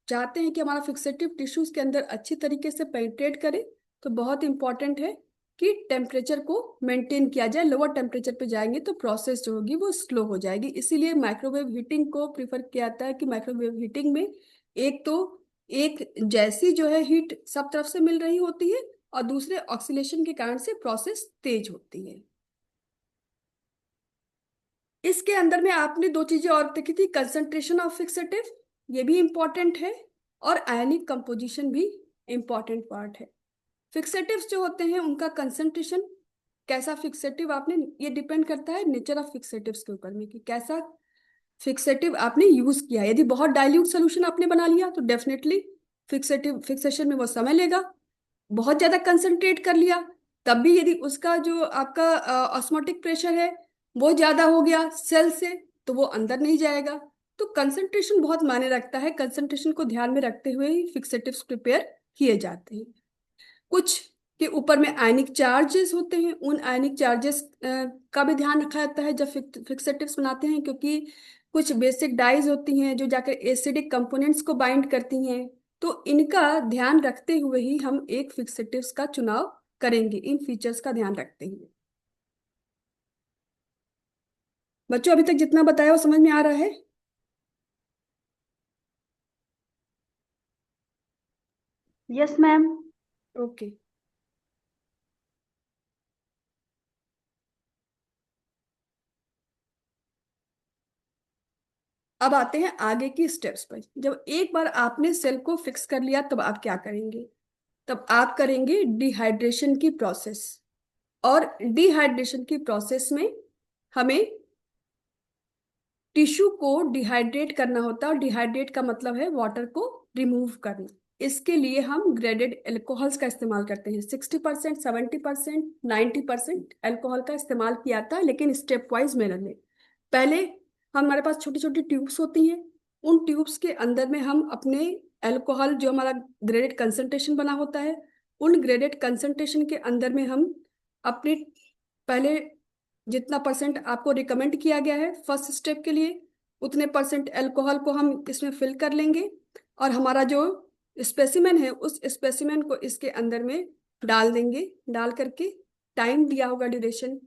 चाहते हैं कि हमारा फिक्सेटिव टिश्यूज के अंदर अच्छी तरीके से पेनिट्रेट करे, तो बहुत इंपॉर्टेंट है कि टेम्परेचर को मेंटेन किया जाए। लोअर टेम्परेचर पे जाएंगे तो प्रोसेस जो होगी वो स्लो हो जाएगी। इसीलिए माइक्रोवेव हीटिंग को प्रिफर किया जाता है कि माइक्रोवेव हीटिंग में एक तो एक जैसी जो है हीट सब तरफ से मिल रही होती है, और दूसरे ऑक्सीलेशन के कारण से प्रोसेस तेज होती है। इसके अंदर में आपने दो चीजें और देखी थी, कंसंट्रेशन ऑफ फिक्सेटिव, ये भी इंपॉर्टेंट है, और आयनिक कंपोजिशन भी इंपॉर्टेंट पार्ट है। फिक्सेटिव्स जो होते हैं उनका कंसंट्रेशन, कैसा फिक्सेटिव आपने, ये डिपेंड करता है नेचर ऑफ फिक्सेटिव्स के ऊपर में कि कैसा फिक्सेटिव आपने यूज किया। यदि बहुत डाइल्यूट सोल्यूशन आपने बना लिया तो डेफिनेटली फिक्सेशन में वो समय लेगा। बहुत ज्यादा कंसंट्रेट कर लिया तब भी यदि उसका जो आपका ऑस्मोटिक प्रेशर है वो ज्यादा हो गया सेल से, तो वो अंदर नहीं जाएगा। तो कंसंट्रेशन बहुत मायने रखता है, कंसंट्रेशन को ध्यान में रखते हुए ही फिक्सेटिव्स प्रिपेयर किए जाते हैं। कुछ के ऊपर में आयनिक चार्जेस होते हैं, उन आयनिक चार्जेस का भी ध्यान रखा जाता है जब फिक्सेटिव्स बनाते हैं, क्योंकि कुछ बेसिक डाइज होती हैं जो जाकर एसिडिक कंपोनेंट्स को बाइंड करती हैं। तो इनका ध्यान रखते हुए ही हम एक फिक्सेटिव्स का चुनाव करेंगे, इन फीचर्स का ध्यान रखते हुए। बच्चों अभी तक जितना बताया वो समझ में आ रहा है? Yes ma'am. ओके, अब आते हैं आगे की स्टेप्स पर। जब एक बार आपने सेल को फिक्स कर लिया तब आप क्या करेंगे? तब आप करेंगे डिहाइड्रेशन की प्रोसेस। और डिहाइड्रेशन की प्रोसेस में हमें टिश्यू को डिहाइड्रेट करना होता है, और डिहाइड्रेट का मतलब है वाटर को रिमूव करना। इसके लिए हम ग्रेडेड एल्कोहल्स का इस्तेमाल करते हैं। 60%, 70%, 90% एल्कोहल का इस्तेमाल किया जाता है, लेकिन स्टेप वाइज मेथड में। पहले हमारे पास छोटी छोटी ट्यूब्स होती हैं, उन ट्यूब्स के अंदर में हम अपने एल्कोहल जो हमारा ग्रेडेड कंसंट्रेशन बना होता है, उन ग्रेडेड कंसंट्रेशन के अंदर में हम अपने पहले जितना परसेंट आपको रिकमेंड किया गया है फर्स्ट स्टेप के लिए, उतने परसेंट एल्कोहल को हम इसमें फिल कर लेंगे, और हमारा जो स्पेसिमेन है उस स्पेसिमेन को इसके अंदर में डाल देंगे। डाल करके टाइम दिया होगा, ड्यूरेशन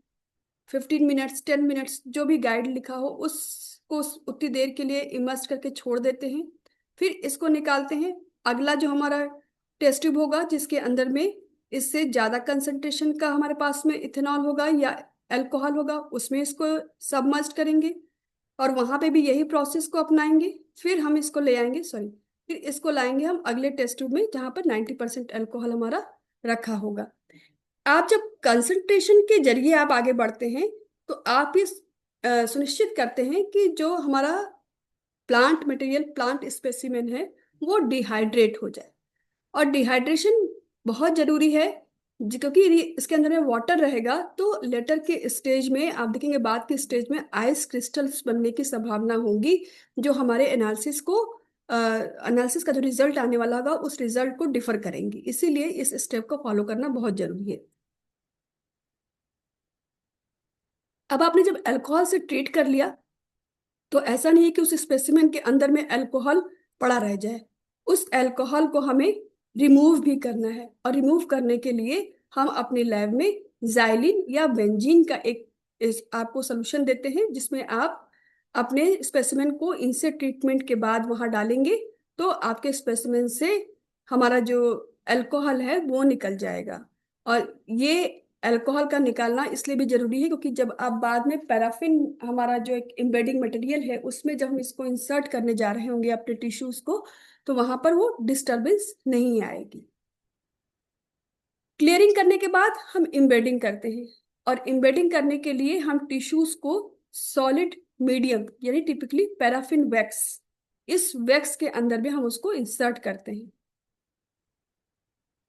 15 मिनट्स, 10 मिनट्स, जो भी गाइड लिखा हो उसको उतनी देर के लिए इमर्स करके छोड़ देते हैं। फिर इसको निकालते हैं। अगला जो हमारा टेस्ट ट्यूब होगा जिसके अंदर में इससे ज़्यादा कंसंट्रेशन का हमारे पास में इथेनॉल होगा या अल्कोहल होगा, उसमें इसको सबमर्ज करेंगे, और वहां पे भी यही प्रोसेस को अपनाएंगे। फिर हम इसको ले आएंगे, फिर इसको लाएंगे हम अगले टेस्ट ट्यूब में जहां पर 90% अल्कोहल हमारा रखा होगा। आप जब कंसंट्रेशन के जरिए आप आगे बढ़ते हैं तो आप ये सुनिश्चित करते हैं कि जो हमारा प्लांट मटेरियल, प्लांट स्पेसिमेन है, वो डिहाइड्रेट हो जाए। और डिहाइड्रेशन बहुत जरूरी है क्योंकि यदि इसके अंदर में वाटर रहेगा तो लेटर के स्टेज में आप देखेंगे, बाद के स्टेज में आइस क्रिस्टल्स बनने की संभावना होगी, जो हमारे एनालिसिस का जो रिजल्ट आने वाला होगा उस रिजल्ट को डिफर करेंगी। इसीलिए इस स्टेप को फॉलो करना बहुत जरूरी है। अब आपने जब अल्कोहल से ट्रीट कर लिया तो ऐसा नहीं है कि उस स्पेसिमेन के अंदर में अल्कोहल पड़ा रह जाए। उस अल्कोहल को हमें रिमूव भी करना है, और रिमूव करने के लिए हम अपने लैब में जाइलिन या बेंजीन का एक आपको सोल्यूशन देते हैं, जिसमें आप अपने स्पेसिमेन को इनसे ट्रीटमेंट के बाद वहां डालेंगे तो आपके स्पेसिमेन से हमारा जो अल्कोहल है वो निकल जाएगा। और ये अल्कोहल का निकालना इसलिए भी जरूरी है क्योंकि जब आप बाद में पैराफिन, हमारा जो एक एम्बेडिंग मटेरियल है, उसमें जब हम इसको इंसर्ट करने जा रहे होंगे अपने टिश्यूज को, तो वहां पर वो डिस्टरबेंस नहीं आएगी। क्लियरिंग करने के बाद हम एम्बेडिंग करते हैं, और एम्बेडिंग करने के लिए हम टिश्यूज को सॉलिड मीडियम यानी टिपिकली पैराफिन वैक्स, इस वैक्स के अंदर भी हम उसको इंसर्ट करते हैं।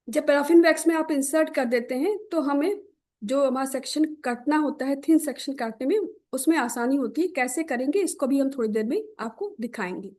जब पैराफिन वैक्स में आप इंसर्ट कर देते हैं तो हमें जो हमारा सेक्शन काटना होता है, थिन सेक्शन काटने में उसमें आसानी होती है। कैसे करेंगे इसको भी हम थोड़ी देर में आपको दिखाएंगे।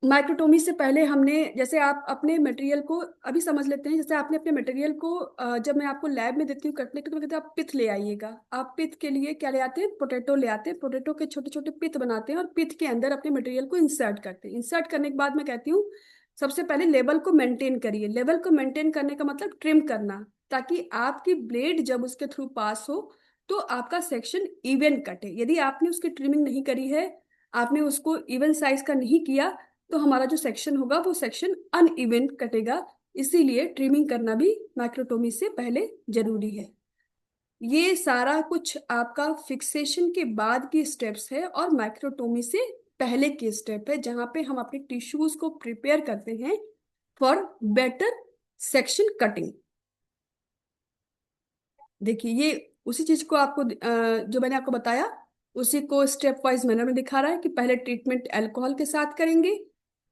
माइक्रोटोमी से पहले हमने, जैसे आप अपने मटेरियल को अभी समझ लेते हैं, जैसे आपने अपने मटेरियल को जब मैं आपको लैब में देती हूँ कटने के, तो मैं कहती हूँ आप पिथ ले आइएगा। आप पिथ के लिए क्या ले आते हैं? पोटैटो ले आते हैं। पोटैटो के छोटे छोटे पिथ बनाते हैं और पिथ के अंदर अपने मटेरियल को इंसर्ट करते हैं। इंसर्ट करने के बाद मैं कहती हूँ सबसे पहले लेवल को मेंटेन करिए। लेवल को मेंटेन करने का मतलब ट्रिम करना, ताकि आपकी ब्लेड जब उसके थ्रू पास हो तो आपका सेक्शन इवन कटे। यदि आपने उसकी ट्रिमिंग नहीं करी है, आपने उसको इवन साइज का नहीं किया, तो हमारा जो सेक्शन होगा वो सेक्शन अनइवन कटेगा। इसीलिए ट्रिमिंग करना भी माइक्रोटोमी से पहले जरूरी है। ये सारा कुछ आपका फिक्सेशन के बाद की स्टेप्स है और माइक्रोटोमी से पहले की स्टेप है, जहां पे हम अपने टिश्यूज को प्रिपेयर करते हैं फॉर बेटर सेक्शन कटिंग। देखिए ये उसी चीज को आपको जो मैंने आपको बताया उसी को स्टेप वाइज मैनर में दिखा रहा है कि पहले ट्रीटमेंट अल्कोहल के साथ करेंगे,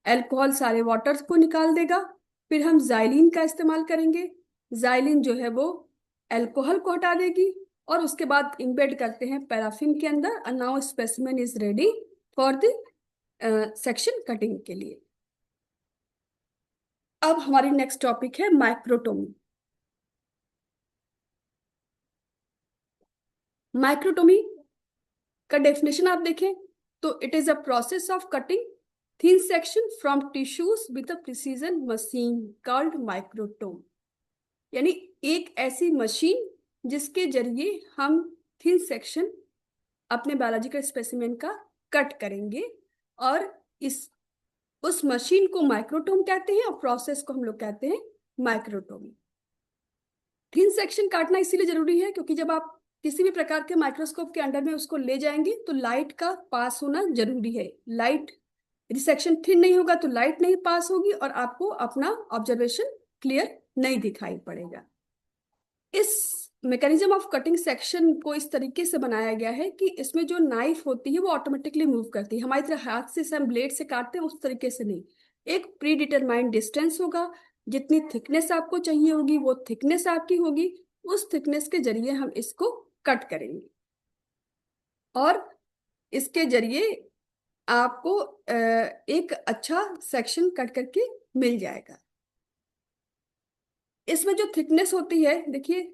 अल्कोहल सारे वाटर्स को निकाल देगा। फिर हम जाइलिन का इस्तेमाल करेंगे, जाइलिन जो है वो अल्कोहल को हटा देगी, और उसके बाद इम्बेड करते हैं पैराफिन के अंदर। और now specimen is ready for the section cutting के लिए। अब हमारी नेक्स्ट टॉपिक है माइक्रोटोमी। माइक्रोटोमी का डेफिनेशन आप देखें तो it is a process of cutting thin section from tissues with a precision machine called microtome. यानी एक ऐसी मशीन जिसके जरिए हम थिन सेक्शन अपने बायोलॉजिकल स्पेसिमेन का कट करेंगे, और इस उस मशीन को माइक्रोटोम कहते हैं और प्रोसेस को हम लोग कहते हैं माइक्रोटोमी। थिन सेक्शन काटना इसीलिए जरूरी है क्योंकि जब आप किसी भी प्रकार के माइक्रोस्कोप के अंडर में उसको ले जाएंगे तो लाइट का पास होना जरूरी है। लाइट, यदि सेक्शन थिन नहीं होगा तो लाइट नहीं पास होगी और आपको अपना ऑब्जर्वेशन क्लियर नहीं दिखाई पड़ेगा। इस मैकेनिज्म ऑफ कटिंग सेक्शन को इस तरीके से बनाया गया है कि इसमें जो नाइफ होती है वो ऑटोमेटिकली मूव करती है। हमारी तरह हाथ से हम ब्लेड से काटते हैं उस तरीके से नहीं। एक प्री डिटरमाइंड डिस्टेंस होगा, जितनी थिकनेस आपको चाहिए होगी वो थिकनेस आपकी होगी, उस थिकनेस के जरिए हम इसको कट करेंगे और इसके जरिए आपको एक अच्छा सेक्शन कट करके मिल जाएगा। इसमें जो थिकनेस होती है, देखिए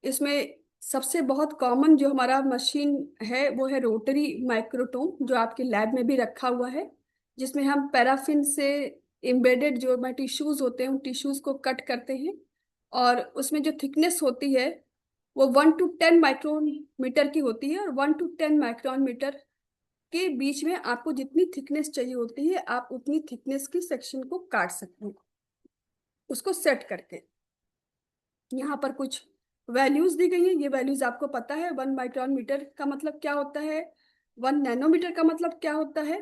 इसमें सबसे बहुत कॉमन जो हमारा मशीन है वो है रोटरी माइक्रोटोम, जो आपके लैब में भी रखा हुआ है, जिसमें हम पैराफिन से एम्बेडेड जो हमारे टिश्यूज होते हैं उन टिश्यूज को कट करते हैं। और उसमें जो थिकनेस होती है वो 1 to 10 माइक्रोमीटर की होती है, और 1 to 10 माइक्रोमीटर के बीच में आपको जितनी थिकनेस चाहिए होती है आप उतनी थिकनेस की सेक्शन को काट सकते हैं उसको सेट करके। यहाँ पर कुछ वैल्यूज दी गई है। ये वैल्यूज आपको पता है, 1 माइक्रोमीटर का मतलब क्या होता है, 1 नैनोमीटर का मतलब क्या होता है,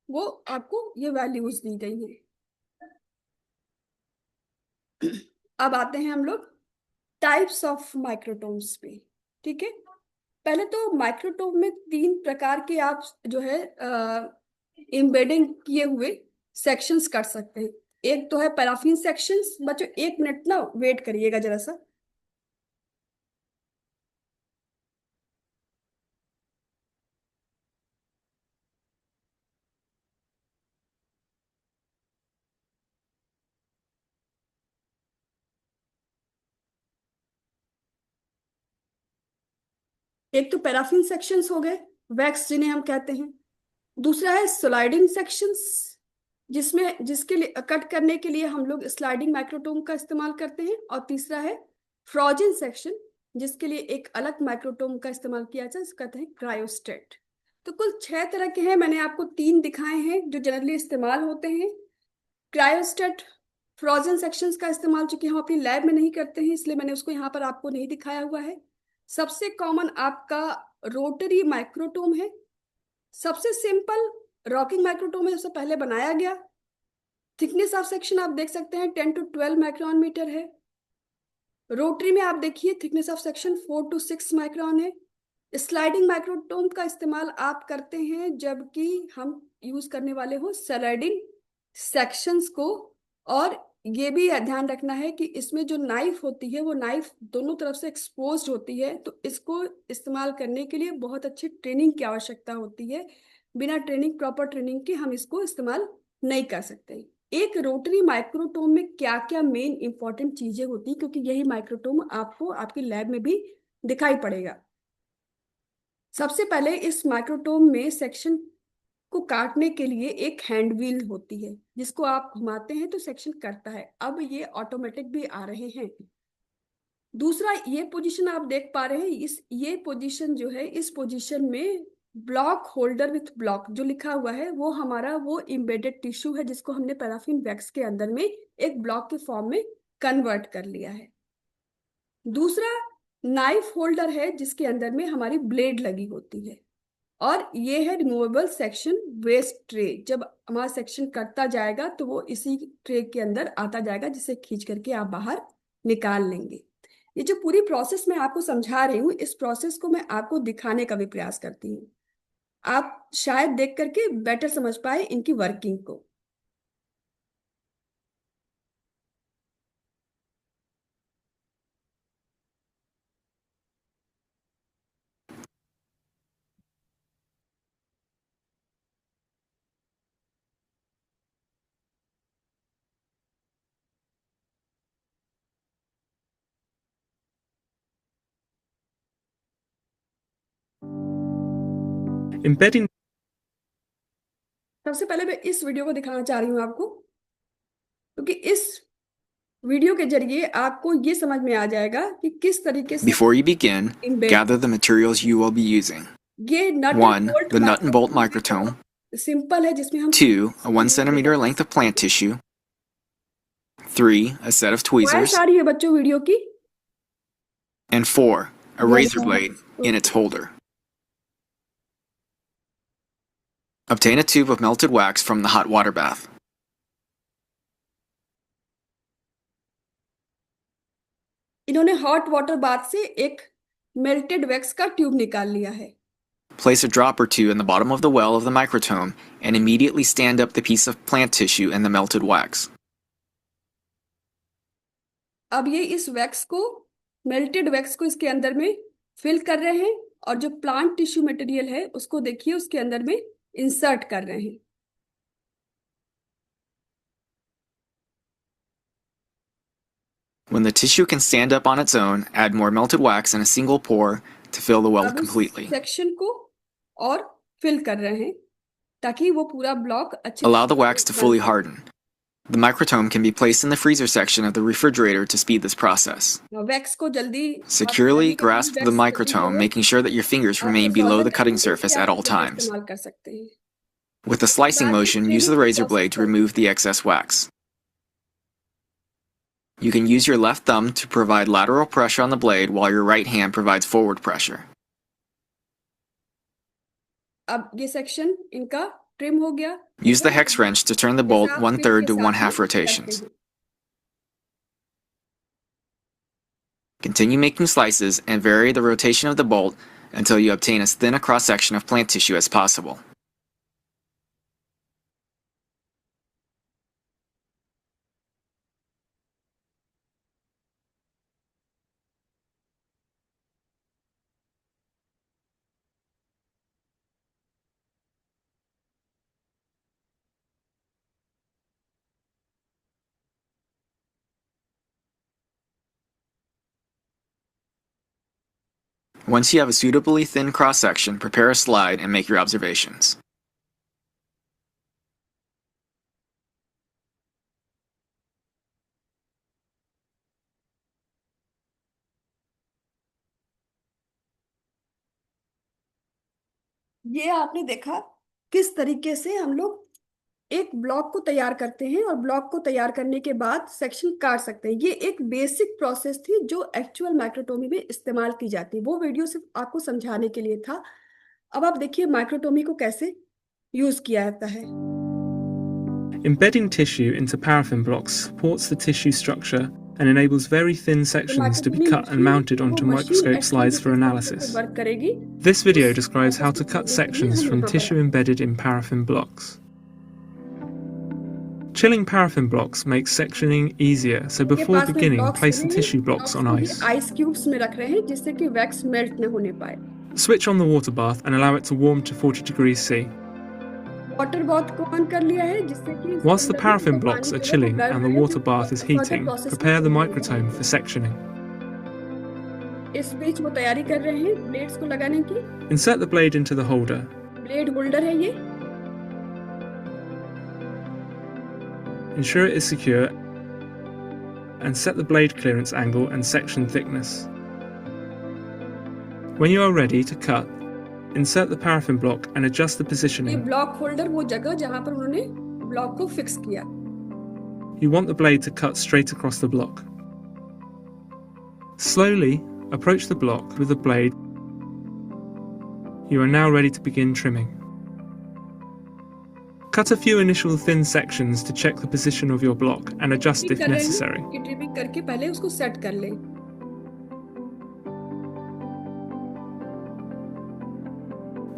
वो आपको ये वैल्यूज दी गई है। अब आते हैं हम लोग टाइप्स ऑफ माइक्रोटोम्स पे। ठीक है, पहले तो माइक्रोटोम में 3 प्रकार के आप जो है एम्बेडिंग किए हुए सेक्शंस कर सकते हैं। एक तो है पैराफिन सेक्शंस। बच्चों 1 मिनट ना वेट करिएगा जरा सा। एक तो पैराफिन सेक्शंस हो गए, वैक्स जिन्हें हम कहते हैं। दूसरा है स्लाइडिंग सेक्शंस, जिसमें जिसके लिए कट करने के लिए हम लोग स्लाइडिंग माइक्रोटोम का इस्तेमाल करते हैं। और तीसरा है फ्रोजन सेक्शन, जिसके लिए एक अलग माइक्रोटोम का इस्तेमाल किया जाता है, जिसको कहते हैं क्रायोस्टेट। तो कुल 6 तरह के हैं, मैंने आपको 3 दिखाए हैं जो जनरली इस्तेमाल होते हैं। क्रायोस्टेट फ्रोजन सेक्शंस का इस्तेमाल चूंकि हम अपनी लैब में नहीं करते हैं, इसलिए मैंने उसको यहाँ पर आपको नहीं दिखाया हुआ है। सबसे कॉमन आपका रोटरी माइक्रोटोम है। सबसे सिंपल रॉकिंग माइक्रोटोम है, सबसे पहले बनाया गया। थिकनेस ऑफ सेक्शन आप देख सकते हैं 10 to 12 माइक्रोन मीटर है। रोटरी में आप देखिए thickness of section 4 to 6 micron है। स्लाइडिंग माइक्रोटोम का इस्तेमाल आप करते हैं जबकि हम यूज करने वाले हो स्लाइडिंग सेक्शंस को। और ये भी ध्यान रखना है कि इसमें जो नाइफ होती है वो नाइफ दोनों तरफ से एक्सपोज्ड होती है, तो इसको इस्तेमाल करने के लिए बहुत अच्छी ट्रेनिंग की आवश्यकता होती है। बिना ट्रेनिंग, प्रॉपर ट्रेनिंग के हम इसको इस्तेमाल नहीं कर सकते। एक रोटरी माइक्रोटोम में क्या क्या मेन इंपॉर्टेंट चीजें होती हैं, क्योंकि यही माइक्रोटोम आपको आपकी लैब में भी दिखाई पड़ेगा। सबसे पहले इस माइक्रोटोम में सेक्शन को काटने के लिए एक हैंड व्हील होती है, जिसको आप घुमाते हैं तो सेक्शन करता है। अब ये ऑटोमेटिक भी आ रहे हैं। दूसरा, ये पोजीशन आप देख पा रहे हैं, इस ये पोजीशन जो है, इस पोजीशन में ब्लॉक होल्डर विथ ब्लॉक जो लिखा हुआ है वो हमारा वो इम्बेडेड टिश्यू है, जिसको हमने पैराफिन वैक्स के अंदर में एक ब्लॉक के फॉर्म में कन्वर्ट कर लिया है। दूसरा नाइफ होल्डर है, जिसके अंदर में हमारी ब्लेड लगी होती है। और ये है रिमूवेबल सेक्शन वेस्ट ट्रे। जब हमारा सेक्शन कटता जाएगा तो वो इसी ट्रे के अंदर आता जाएगा, जिसे खींच करके आप बाहर निकाल लेंगे। ये जो पूरी प्रोसेस मैं आपको समझा रही हूँ, इस प्रोसेस को मैं आपको दिखाने का भी प्रयास करती हूँ, आप शायद देख करके बेटर समझ पाए इनकी वर्किंग को। Embedding सबसे पहले मैं इस वीडियो को दिखाना चाह रही हूँ आपको, क्योंकि इस वीडियो के जरिए आपको ये समझ में आ जाएगा कि किस तरीके से Before you begin, embed gather the materials you will be using. ये नट 1. The nut and bolt microtome. Simple है, जिसमें हम 2. A 1 centimeter length of plant tissue. 3. A set of voice tweezers. आ रही है बच्चों वीडियो की? And 4. A razor blade in its holder. Obtain a tube of melted wax from the hot water bath. इन्होंने hot water bath से एक melted wax का tube निकाल लिया है। Place a drop or two in the bottom of the well of the microtome and immediately stand up the piece of plant tissue and the melted wax. अब ये इस wax को, melted wax को इसके अंदर में फिल कर रहे हैं, और जो प्लांट टिश्यू मटेरियल है उसको देखिए उसके अंदर में इंसर्ट कर रहे हैं। When the tissue can stand up on its own, add more melted wax in a single pour to fill the well अब उस completely. सेक्शन को और फिल कर रहे हैं ताकि वो पूरा ब्लॉक अच्छे Allow the wax to fully harden. The microtome can be placed in the freezer section of the refrigerator to speed this process. Wax को जल्दी Securely grasp the microtome, making sure that your fingers remain below the cutting surface at all times. इस्तेमाल कर सकते हैं। With a slicing motion, use the razor blade to remove the excess wax. You can use your left thumb to provide lateral pressure on the blade while your right hand provides forward pressure. अब ये section इनका trim हो गया। Use the hex wrench to turn the bolt जैसा आप 1/3 trim to के 1/2 साथ में rotations. करते हैं। Continue making slices and vary the rotation of the bolt until you obtain as thin a cross-section of plant tissue as possible. Once you have a suitably thin cross-section, prepare a slide and make your observations. ये आपने देखा किस तरीके से हम लोग एक block को तैयार करते हैं और ब्लॉक को तैयार करने के बाद सेक्शन काट सकते हैं। ये एक बेसिक प्रोसेस थी जो एक्चुअल माइक्रोटोमी में इस्तेमाल की जाती है। वो वीडियो सिर्फ आपको समझाने के लिए था। अब आप देखिए माइक्रोटोमी को कैसे यूज किया जाता है। Embedding tissue into paraffin blocks supports the tissue structure and enables very thin sections to be cut and mounted onto microscope slides for analysis. Work करेगी। This video describes how to cut sections from tissue embedded in paraffin blocks. Chilling paraffin blocks makes sectioning easier, so before beginning, place the tissue blocks on ice. Ice cubes में रख रहे हैं जिससे कि wax melt न होने पाए। Switch on the water bath and allow it to warm to 40 degrees C. Water bath को ऑन कर लिया है जिससे कि Whilst the paraffin blocks are chilling and the water bath is heating, prepare the microtome for sectioning. इस बीच वो तैयारी कर रहे हैं ब्लेड्स को लगाने की। Insert the blade into the holder. Blade holder है ये। Ensure it is secure and set the blade clearance angle and section thickness. When you are ready to cut, insert the paraffin block and adjust the ये positioning. Block holder वो जगह जहां पर उन्होंने block को fix किया। You want the blade to cut straight across the block. Slowly approach the block with the blade. You are now ready to begin trimming. Cut a few initial thin sections to check the position of your block and adjust if necessary. कि trimming करके पहले उसको set कर ले।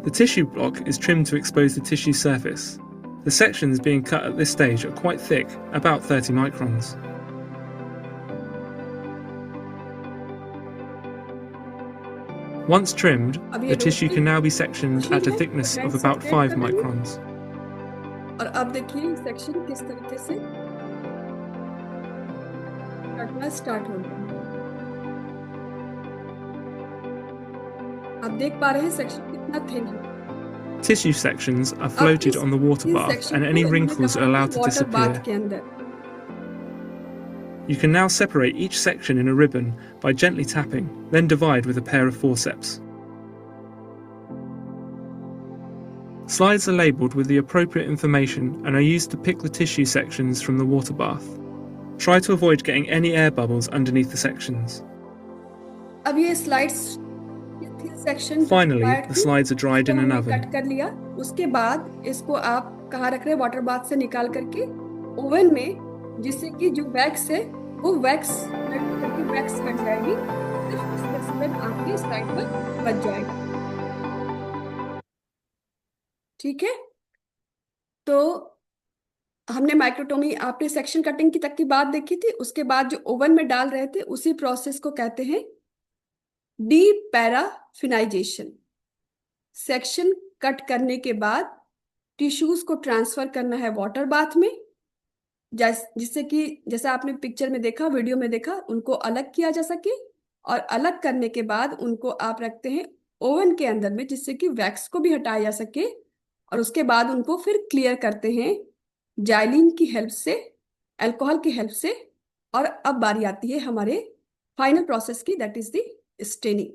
The tissue block is trimmed to expose the tissue surface. The sections being cut at this stage are quite thick, about 30 microns. Once trimmed, the tissue can now be sectioned at a thickness of about 5 microns. और अब देखिए section किस तरीके से कटना start हो गया। आप देख पा रहे हैं सेक्शन कितना थिन है। Tissue sections are floated on the water bath and any wrinkles are allowed to water bath disappear. के अंदर। You can now separate each section in a ribbon by gently tapping, then divide with a pair of forceps. Slides are labelled with the appropriate information and are used to pick the tissue sections from the water bath. Try to avoid getting any air bubbles underneath the sections. अब ये slides section Finally, the slides are dried in an oven. Cut कर लिया। उसके बाद इसको आप कहाँ रख रहे हैं वाटर बाथ से निकाल करके ओवन में, जिससे कि जो वैक्स है वो वैक्स हट जाएगी। सिर्फ स्पेसिमेन आपके स्लाइड पर बच जाएगा। ठीक है, तो हमने माइक्रोटोमी आपने सेक्शन कटिंग की तक की बात देखी थी। उसके बाद जो ओवन में डाल रहे थे उसी प्रोसेस को कहते हैं डीपैराफिनाइजेशन। सेक्शन कट करने के बाद टिश्यूज को ट्रांसफर करना है वाटर बाथ में, जिससे कि जैसा आपने पिक्चर में देखा, वीडियो में देखा, उनको अलग किया जा सके। और अलग करने के बाद उनको आप रखते हैं ओवन के अंदर में, जिससे कि वैक्स को भी हटाया जा सके। और उसके बाद उनको फिर क्लियर करते हैं जाइलिन की हेल्प से, अल्कोहल की हेल्प से। और अब बारी आती है हमारे फाइनल प्रोसेस की, दैट इज द स्टेनिंग।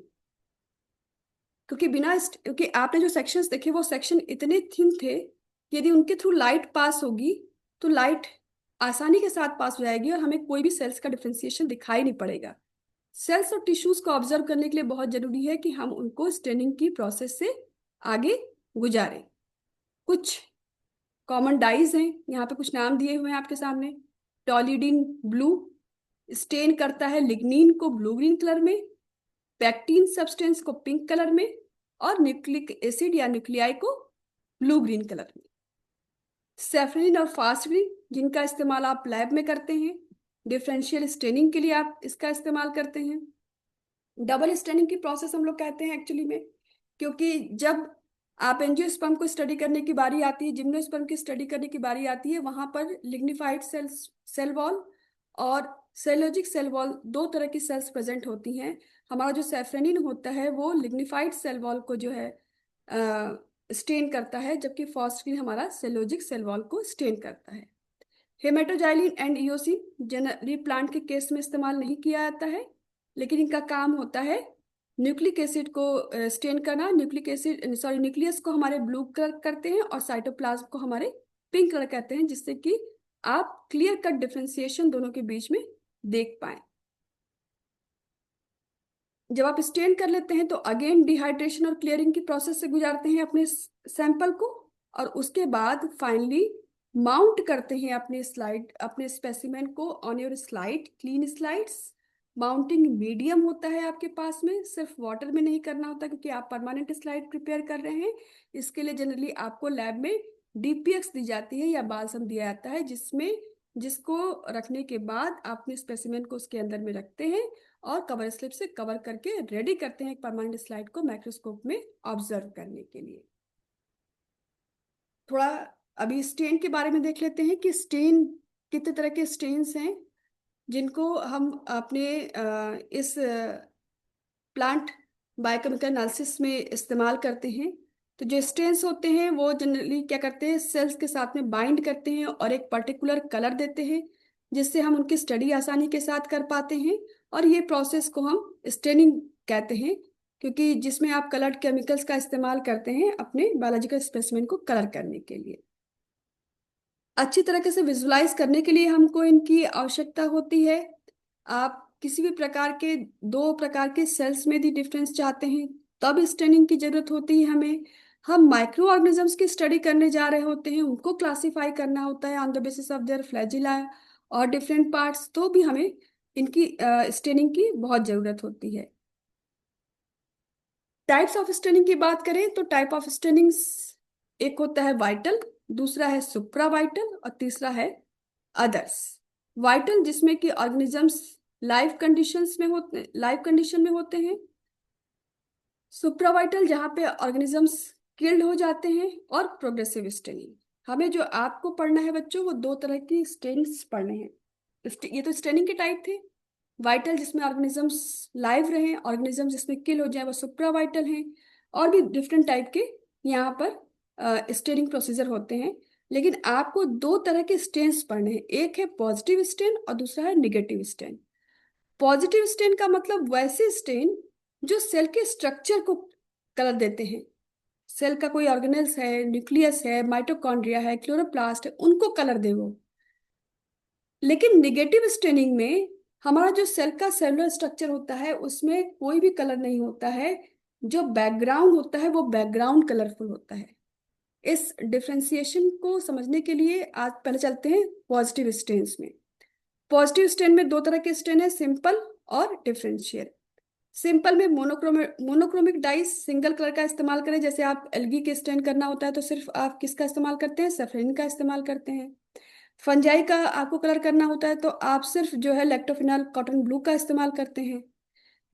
क्योंकि आपने जो सेक्शंस देखे वो सेक्शन इतने थिन थे कि यदि उनके थ्रू लाइट पास होगी तो लाइट आसानी के साथ पास हो जाएगी और हमें कोई भी सेल्स का डिफरेंशिएशन दिखाई नहीं पड़ेगा। सेल्स और टिश्यूज को ऑब्जर्व करने के लिए बहुत जरूरी है कि हम उनको स्टेनिंग की प्रोसेस से आगे गुजारें। कुछ कॉमन डाइज हैं, यहाँ पे कुछ नाम दिए हुए हैं आपके सामने। टॉलिडीन ब्लू स्टेन करता है लिग्निन को ब्लू ग्रीन कलर में, पैक्टिन सब्सटेंस को पिंक कलर में, और न्यूक्लिक एसिड या न्यूक्लियाई को ब्लू ग्रीन कलर में। सेफ्रिन और फास्टग्रीन जिनका इस्तेमाल आप लैब में करते हैं, डिफरेंशियल स्टेनिंग के लिए आप इसका इस्तेमाल करते हैं। डबल स्टेनिंग की प्रोसेस हम लोग कहते हैं एक्चुअली में, क्योंकि जब आप एंजियोस्पर्म को स्टडी करने की बारी आती है, जिम्नोस्पर्म की स्टडी करने की बारी आती है, वहां पर लिग्निफाइड सेल वॉल और सेलोजिक सेल वॉल, दो तरह की सेल्स प्रेजेंट होती हैं। हमारा जो सेफ्रेनिन होता है वो लिग्निफाइड सेल वॉल को जो है स्टेन करता है, जबकि फॉस्फेटिन हमारा सेलोजिक सेल वॉल को स्टेन करता है। Haematoxylin and eosin generally plant के केस में इस्तेमाल नहीं किया जाता है, लेकिन इनका काम होता है न्यूक्लिक एसिड को स्टेन करना। न्यूक्लियस को हमारे ब्लू कलर करते हैं और साइटोप्लाज्म को हमारे पिंक कलर कहते हैं, जिससे कि आप क्लियर कट डिफरेंशिएशन दोनों के बीच में देख पाए। जब आप स्टेन कर लेते हैं तो अगेन डिहाइड्रेशन और क्लियरिंग की प्रोसेस से गुजारते हैं अपने सैंपल को, और उसके बाद फाइनली माउंट करते हैं अपने स्पेसिमेन को on your slide, clean slides. Mounting medium होता है आपके पास में, सिर्फ वाटर में नहीं करना होता क्योंकि आप परमानेंट स्लाइड प्रिपेयर कर रहे हैं। इसके लिए जनरली आपको लैब में डीपीएक्स दी जाती है या बालसम दिया जाता है, जिसको रखने के बाद आप अपने स्पेसिमेन को उसके अंदर में रखते हैं और कवर स्लिप से कवर करके रेडी करते हैं एक परमानेंट स्लाइड को माइक्रोस्कोप में ऑब्जर्व करने के लिए। थोड़ा अभी स्टेन के बारे में देख लेते हैं कि स्टेन कितने तरह के स्टेन्स हैं जिनको हम अपने इस प्लांट बायोकेमिकल एनालिसिस में इस्तेमाल करते हैं। तो जो स्टेन्स होते हैं वो जनरली क्या करते हैं, सेल्स के साथ में बाइंड करते हैं और एक पर्टिकुलर कलर देते हैं, जिससे हम उनकी स्टडी आसानी के साथ कर पाते हैं। और ये प्रोसेस को हम स्टेनिंग कहते हैं, क्योंकि जिसमें आप कलर्ड केमिकल्स का इस्तेमाल करते हैं अपने बायोलॉजिकल स्पेसिमेन को कलर करने के लिए। अच्छी तरीके से विजुलाइज करने के लिए हमको इनकी आवश्यकता होती है। आप किसी भी प्रकार के दो प्रकार के सेल्स में भी डिफरेंस चाहते हैं तब स्टेनिंग की जरूरत होती है हमें। हम माइक्रो ऑर्गेनिजम्स की स्टडी करने जा रहे होते हैं, उनको क्लासिफाई करना होता है on the basis of their flagella और डिफरेंट पार्ट्स, तो भी हमें इनकी स्टेनिंग की बहुत जरूरत होती है। टाइप्स ऑफ स्टेनिंग की बात करें तो टाइप ऑफ स्टेनिंग एक होता है वाइटल, दूसरा है सुप्रा वाइटल और तीसरा है अदर्स। वाइटल जिसमें कि ऑर्गेनिजम्स लाइव कंडीशन में होते हैं। सुप्रा वाइटल जहाँ पे ऑर्गेनिजम्स किल्ड हो जाते हैं। और प्रोग्रेसिव स्टेनिंग, हमें जो आपको पढ़ना है बच्चों वो दो तरह की स्टेन्स पढ़ने हैं। ये तो स्टेनिंग के टाइप थे। वाइटल जिसमें ऑर्गेनिजम्स लाइव रहे, ऑर्गेनिजम्स जिसमें किल हो जाए वो सुप्रा वाइटल हैं। और भी डिफरेंट टाइप के यहाँ पर स्टेनिंग प्रोसीजर होते हैं। लेकिन आपको दो तरह के स्टेन्स पढ़ने हैं, एक है पॉजिटिव स्टेन और दूसरा है निगेटिव स्टेन। पॉजिटिव स्टेन का मतलब वैसे स्टेन जो सेल के स्ट्रक्चर को कलर देते हैं। सेल का कोई ऑर्गेनेल्स है, न्यूक्लियस है, माइटोकॉन्ड्रिया है, क्लोरोप्लास्ट है, उनको कलर दे वो। लेकिन निगेटिव स्टेनिंग में हमारा जो सेल का सेलुलर स्ट्रक्चर होता है उसमें कोई भी कलर नहीं होता है, जो बैकग्राउंड होता है वो बैकग्राउंड कलरफुल होता है। इस डिफ्रेंसिएशन को समझने के लिए आज पहले चलते हैं पॉजिटिव स्टेन्स में। पॉजिटिव स्टेन में दो तरह के स्टेन है, सिंपल और डिफरेंशियल। सिंपल में मोनोक्रोमिक डाइस सिंगल कलर का इस्तेमाल करें। जैसे आप एल्गी के स्टेन करना होता है तो सिर्फ आप किसका इस्तेमाल करते हैं, सफेरिन का इस्तेमाल करते हैं। फंजाई का आपको कलर करना होता है तो आप सिर्फ जो है लैक्टोफिनाल कॉटन ब्लू का इस्तेमाल करते हैं।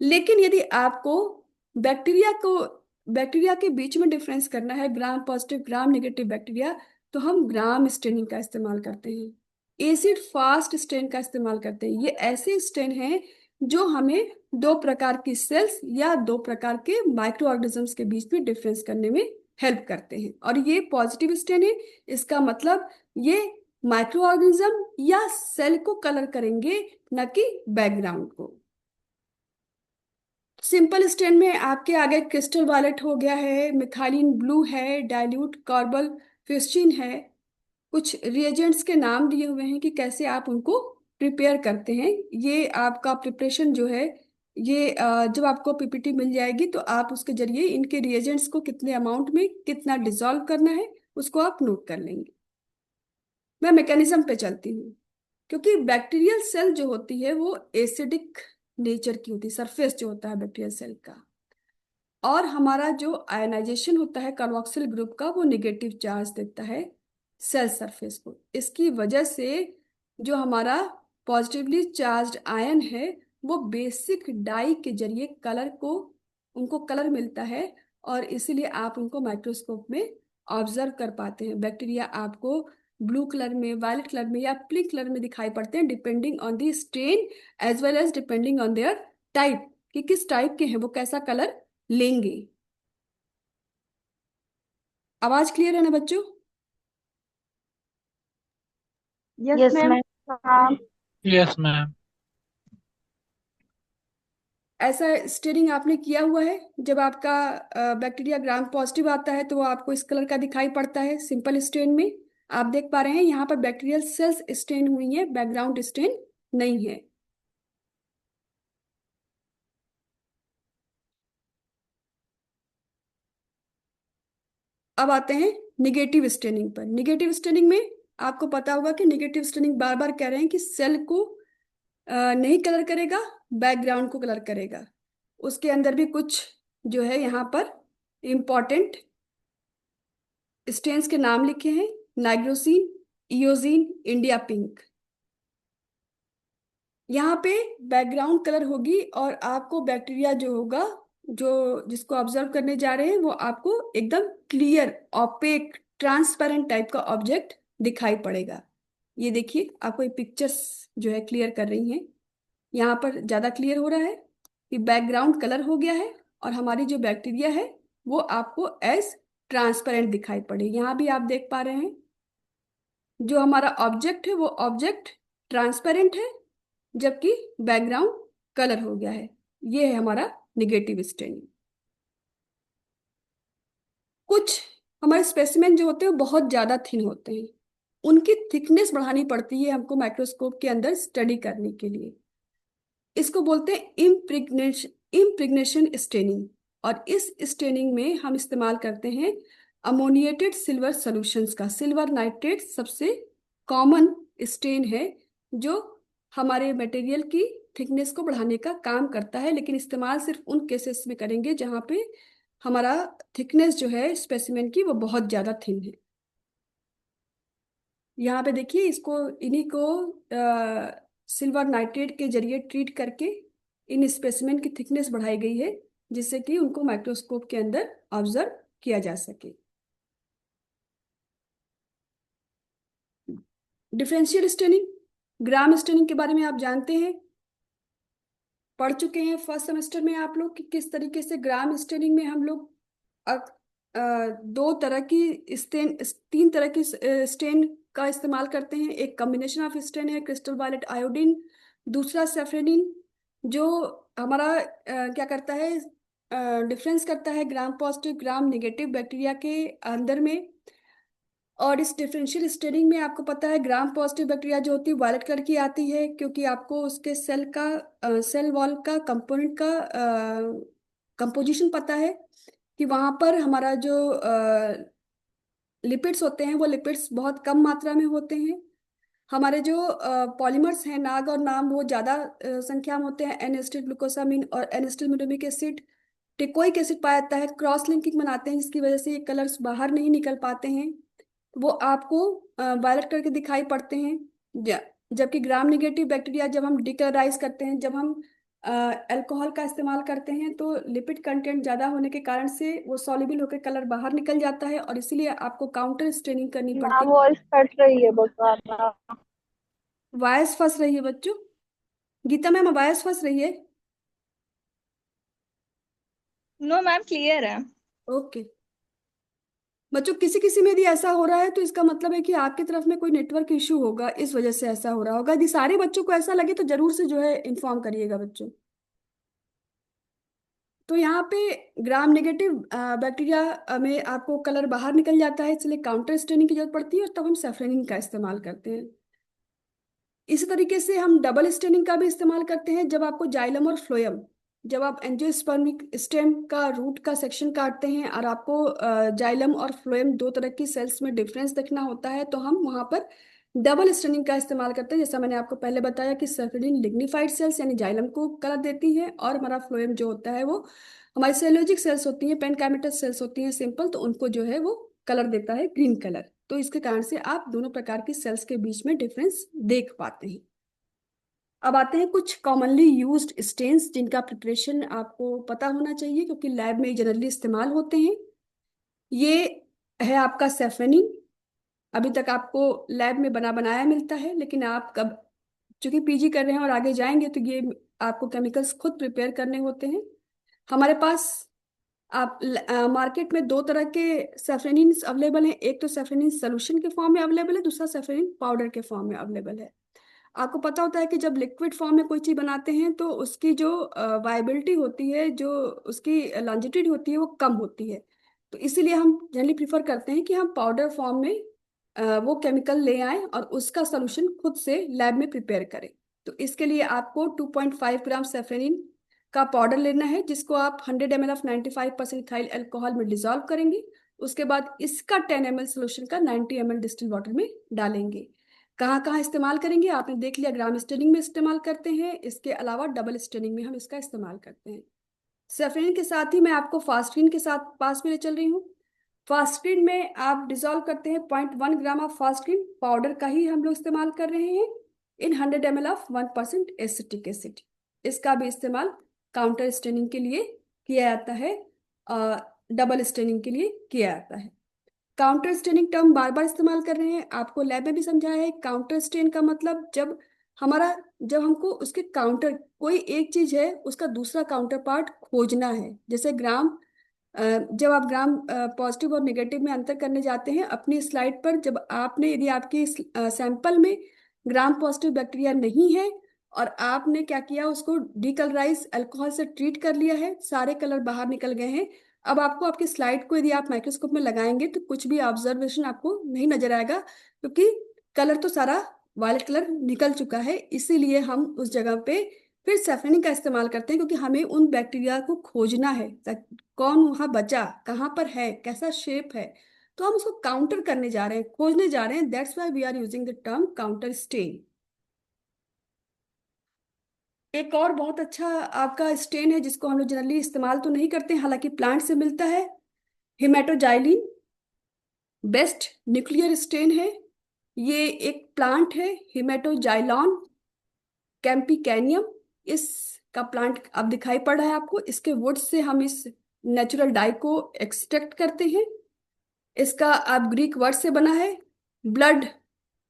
लेकिन यदि आपको बैक्टीरिया के बीच में डिफरेंस करना है, gram positive gram negative bacteria, तो हम ग्राम स्टेनिंग का इस्तेमाल करते हैं। एसिड फास्ट स्टेन का इस्तेमाल करते हैं। ये ऐसे स्टेन हैं जो हमें दो प्रकार की सेल्स या दो प्रकार के माइक्रो ऑर्गेनिजम्स के बीच में डिफरेंस करने में हेल्प करते हैं। और ये पॉजिटिव स्टेन है, इसका मतलब ये माइक्रो ऑर्गेनिज्म या सेल को कलर करेंगे, न कि बैकग्राउंड को। सिंपल स्टेन में आपके आगे क्रिस्टल वायलेट हो गया है, मिथाइलिन ब्लू है, डाइल्यूट कार्बल फ्यूस्चिन है। कुछ रिएजेंट्स के नाम दिए हुए हैं कि कैसे आप उनको प्रिपेयर करते हैं। ये आपका प्रिपरेशन जो है ये जब आपको पीपीटी मिल जाएगी तो आप उसके जरिए इनके रिएजेंट्स को कितने अमाउंट में कितना डिसॉल्व करना है उसको आप नोट कर लेंगे। मैं मैकेनिज्म पे चलती हूँ। क्योंकि बैक्टीरियल सेल जो होती है वो एसिडिक नेचर की होती है, सरफेस जो होता है बैक्टीरियल सेल का, और हमारा जो आयनाइजेशन होता है कार्बोक्सिल ग्रुप का वो नेगेटिव चार्ज देता है सेल सरफेस को। इसकी वजह से जो हमारा पॉजिटिवली चार्ज्ड आयन है वो बेसिक डाई के जरिए उनको कलर मिलता है और इसीलिए आप उनको माइक्रोस्कोप में ऑब्जर्व कर पाते हैं। बैक्टीरिया आपको ब्लू कलर में, वायलेट कलर में या पिंक कलर में दिखाई पड़ते हैं, depending on the stain as well as depending on their type, कि किस टाइप के हैं, वो कैसा कलर लेंगे। आवाज क्लियर है ना बच्चों? Yes ma'am. Yes ma'am. ऐसा स्टेनिंग आपने किया हुआ है? जब आपका बैक्टीरिया ग्राम पॉजिटिव आता है तो वो आपको इस कलर का दिखाई पड़ता है सिंपल स्टेन में। आप देख पा रहे हैं यहाँ पर बैक्टीरियल सेल्स स्टेन हुई है, बैकग्राउंड स्टेन नहीं है। अब आते हैं निगेटिव स्टेनिंग पर। निगेटिव स्टेनिंग में आपको पता होगा कि निगेटिव स्टेनिंग बार बार कह रहे हैं कि सेल को नहीं कलर करेगा, बैकग्राउंड को कलर करेगा। उसके अंदर भी कुछ जो है यहाँ पर इम्पॉर्टेंट स्टेन्स के नाम लिखे हैं, नाइग्रोसिन, इयोजिन, इंडिया पिंक। यहाँ पे बैकग्राउंड कलर होगी और आपको बैक्टीरिया जो होगा, जो जिसको ऑब्जर्व करने जा रहे हैं, वो आपको एकदम क्लियर, ऑपेक, ट्रांसपेरेंट टाइप का ऑब्जेक्ट दिखाई पड़ेगा। ये देखिए, आपको ये पिक्चर्स जो है क्लियर कर रही हैं। यहाँ पर ज्यादा क्लियर हो रहा है कि बैकग्राउंड कलर हो गया है और हमारी जो बैक्टीरिया है वो आपको एज ट्रांसपेरेंट दिखाई पड़े। यहाँ भी आप देख पा रहे हैं जो हमारा ऑब्जेक्ट है वो ऑब्जेक्ट ट्रांसपेरेंट है, जबकि बैकग्राउंड कलर हो गया है। ये है हमारा निगेटिव स्टेनिंग। कुछ हमारे स्पेसिमेन जो होते हैं वो बहुत ज्यादा थिन होते हैं, उनकी थिकनेस बढ़ानी पड़ती है हमको माइक्रोस्कोप के अंदर स्टडी करने के लिए। इसको बोलते हैं इम्प्रिग्नेशन स्टेनिंग। और इस स्टेनिंग में हम इस्तेमाल करते हैं अमोनिएटेड सिल्वर सॉल्यूशंस का। सिल्वर नाइट्रेट सबसे कॉमन स्टेन है जो हमारे मटेरियल की थिकनेस को बढ़ाने का काम करता है, लेकिन इस्तेमाल सिर्फ उन केसेस में करेंगे जहाँ पे हमारा थिकनेस जो है स्पेसिमेन की वो बहुत ज़्यादा थिन है। यहाँ पे देखिए, इसको इन्हीं को सिल्वर नाइट्रेट के जरिए ट्रीट करके इन स्पेसिमेन की थिकनेस बढ़ाई गई है, जिससे कि उनको माइक्रोस्कोप के अंदर ऑब्जर्व किया जा सके। डिफरेंशियल स्टेनिंग, ग्राम स्टेनिंग के बारे में आप जानते हैं, पढ़ चुके हैं फर्स्ट सेमेस्टर में आप लोग कि किस तरीके से ग्राम स्टेनिंग में हम लोग दो तरह की स्टेन, तीन तरह की स्टेन का इस्तेमाल करते हैं। एक कॉम्बिनेशन ऑफ स्टेन है, क्रिस्टल वायलेट आयोडीन, दूसरा सेफ्रेनिन, जो हमारा क्या करता है, डिफरेंस करता है gram positive gram negative bacteria के अंदर में। और इस डिफरेंशियल स्टेनिंग में आपको पता है ग्राम पॉजिटिव बैक्टीरिया जो होती है वायलेट कलर की आती है, क्योंकि आपको उसके सेल का सेल वॉल का कंपोनेंट का कंपोजिशन पता है कि वहाँ पर हमारा जो लिपिड्स होते हैं वो लिपिड्स बहुत कम मात्रा में होते हैं। हमारे जो पॉलीमर्स हैं नाग और नाम वो ज़्यादा संख्या में होते हैं, एन एसिटिल ग्लूकोसामिन और N acetyl muramic acid. Teichoic acid पाया जाता है, क्रॉस लिंकिंग बनाते हैं जिसकी वजह से ये कलर्स बाहर नहीं निकल पाते हैं, वो आपको वायलेट करके दिखाई पड़ते हैं। जबकि ग्राम नेगेटिव बैक्टीरिया जब हम डिकलराइज करते हैं, जब हम अल्कोहल का इस्तेमाल करते हैं, तो लिपिड कंटेंट ज़्यादा होने के कारण से वो सॉल्युबल होकर कलर बाहर निकल जाता है और इसीलिए आपको काउंटर स्टेनिंग करनी पड़ती है। वॉइस कट रही है बहुत। वॉइस फंस रही है बच्चों? गीता मैम वॉइस फंस रही है? नो मैम, क्लियर है। ओके बच्चों, किसी किसी में यदि ऐसा हो रहा है तो इसका मतलब है कि आपकी तरफ में कोई नेटवर्क इशू होगा, इस वजह से ऐसा हो रहा होगा। यदि सारे बच्चों को ऐसा लगे तो जरूर से जो है इन्फॉर्म करिएगा बच्चों। तो यहाँ पे ग्राम नेगेटिव बैक्टीरिया में आपको कलर बाहर निकल जाता है, इसलिए काउंटर स्टेनिंग की जरूरत पड़ती है और तब हम सेफ्रेनिन का इस्तेमाल करते हैं। इसी तरीके से हम डबल स्टेनिंग का भी इस्तेमाल करते हैं जब आपको जाइलम और फ्लोएम, जब आप एंजियोस्पर्मिक स्टेम का रूट का सेक्शन काटते हैं और आपको जाइलम और फ्लोएम दो तरह की सेल्स में डिफरेंस देखना होता है, तो हम वहाँ पर डबल स्टेनिंग का इस्तेमाल करते हैं। जैसा मैंने आपको पहले बताया कि सेफ्रेनिन लिग्निफाइड सेल्स यानी जाइलम को कलर देती है और हमारा फ्लोएम जो होता है वो हमारी सेलोजिक सेल्स होती हैं, पेनकाइमेटस सेल्स होती हैं सिंपल, तो उनको जो है वो कलर देता है ग्रीन कलर। तो इसके कारण से आप दोनों प्रकार की सेल्स के बीच में डिफरेंस देख पाते हैं। अब आते हैं कुछ कॉमनली यूज्ड स्टेन्स जिनका प्रिपरेशन आपको पता होना चाहिए क्योंकि लैब में जनरली इस्तेमाल होते हैं। ये है आपका सेफ्रेनिन, अभी तक आपको लैब में बना बनाया मिलता है, लेकिन आप कब चूंकि पीजी कर रहे हैं और आगे जाएंगे तो ये आपको केमिकल्स खुद प्रिपेयर करने होते हैं। हमारे पास आप मार्केट में दो तरह के सेफ्रेनिन अवेलेबल हैं। एक तो सेफ्रेनिन सोल्यूशन के फॉर्म में अवेलेबल है, दूसरा सेफ्रेनिन पाउडर के फॉर्म में अवेलेबल है। आपको पता होता है कि जब लिक्विड फॉर्म में कोई चीज़ बनाते हैं तो उसकी जो वाइबिलिटी होती है, जो उसकी लॉन्जिट्यूड होती है, वो कम होती है। तो इसीलिए हम जनरली प्रीफर करते हैं कि हम पाउडर फॉर्म में वो केमिकल ले आएं और उसका सोल्यूशन खुद से लैब में प्रिपेयर करें। तो इसके लिए आपको 2.5 ग्राम सेफ्रेनिन का पाउडर लेना है, जिसको आप 100 ml ऑफ 95% इथाइल अल्कोहल में डिसॉल्व करेंगे। उसके बाद इसका 10 ml सोल्यूशन का 90 ml डिस्टिल वाटर में डालेंगे। कहाँ कहाँ इस्तेमाल करेंगे आपने देख लिया, ग्राम स्टेनिंग में इस्तेमाल करते हैं, इसके अलावा डबल स्टेनिंग में हम इसका इस्तेमाल करते हैं। सेफ्रेनिन के साथ ही मैं आपको फास्टरीन के साथ पास में ले चल रही हूँ। फास्टरीन में आप डिसॉल्व करते हैं 0.1 ग्राम ऑफ फास्टरीन पाउडर का ही हम लोग इस्तेमाल कर रहे हैं इन 100 ml ऑफ 1% एसिटिक एसिड। इसका भी इस्तेमाल काउंटर स्टेनिंग के लिए किया जाता है, डबल स्टेनिंग के लिए किया जाता है। काउंटर स्टेनिंग टर्म बार बार इस्तेमाल कर रहे हैं, आपको लैब में भी समझाया है। काउंटर स्टेन का मतलब जब हमको उसके काउंटर, कोई एक चीज है उसका दूसरा काउंटर पार्ट खोजना है। जैसे जब आप ग्राम पॉजिटिव और नेगेटिव में अंतर करने जाते हैं अपनी स्लाइड पर, जब आपने यदि आपके सैंपल में ग्राम पॉजिटिव बैक्टीरिया नहीं है और आपने क्या किया, उसको डीकलराइज अल्कोहल से ट्रीट कर लिया है, सारे कलर बाहर निकल गए हैं। अब आपको आपकी स्लाइड को यदि आप माइक्रोस्कोप में लगाएंगे तो कुछ भी ऑब्जर्वेशन आपको नहीं नजर आएगा, क्योंकि कलर तो सारा वायलेट कलर निकल चुका है। इसीलिए हम उस जगह पे फिर सेफ्रेनिन का इस्तेमाल करते हैं, क्योंकि हमें उन बैक्टीरिया को खोजना है, कौन वहां बचा, कहाँ पर है, कैसा शेप है, तो हम उसको काउंटर करने जा रहे हैं, खोजने जा रहे हैं। That's why we are using the term counter stain. एक और बहुत अच्छा आपका स्टेन है जिसको हम लोग जनरली इस्तेमाल तो नहीं करते हैं, हालांकि प्लांट से मिलता है, हेमेटोजाइलिन बेस्ट न्यूक्लियर स्टेन है। ये एक प्लांट है, हेमेटोजाइलॉन कैम्पिकैनियम, इसका प्लांट अब दिखाई पड़ रहा है आपको। इसके वुड से हम इस नेचुरल डाई को एक्सट्रैक्ट करते हैं। इसका अब ग्रीक वर्ड से बना है, blood,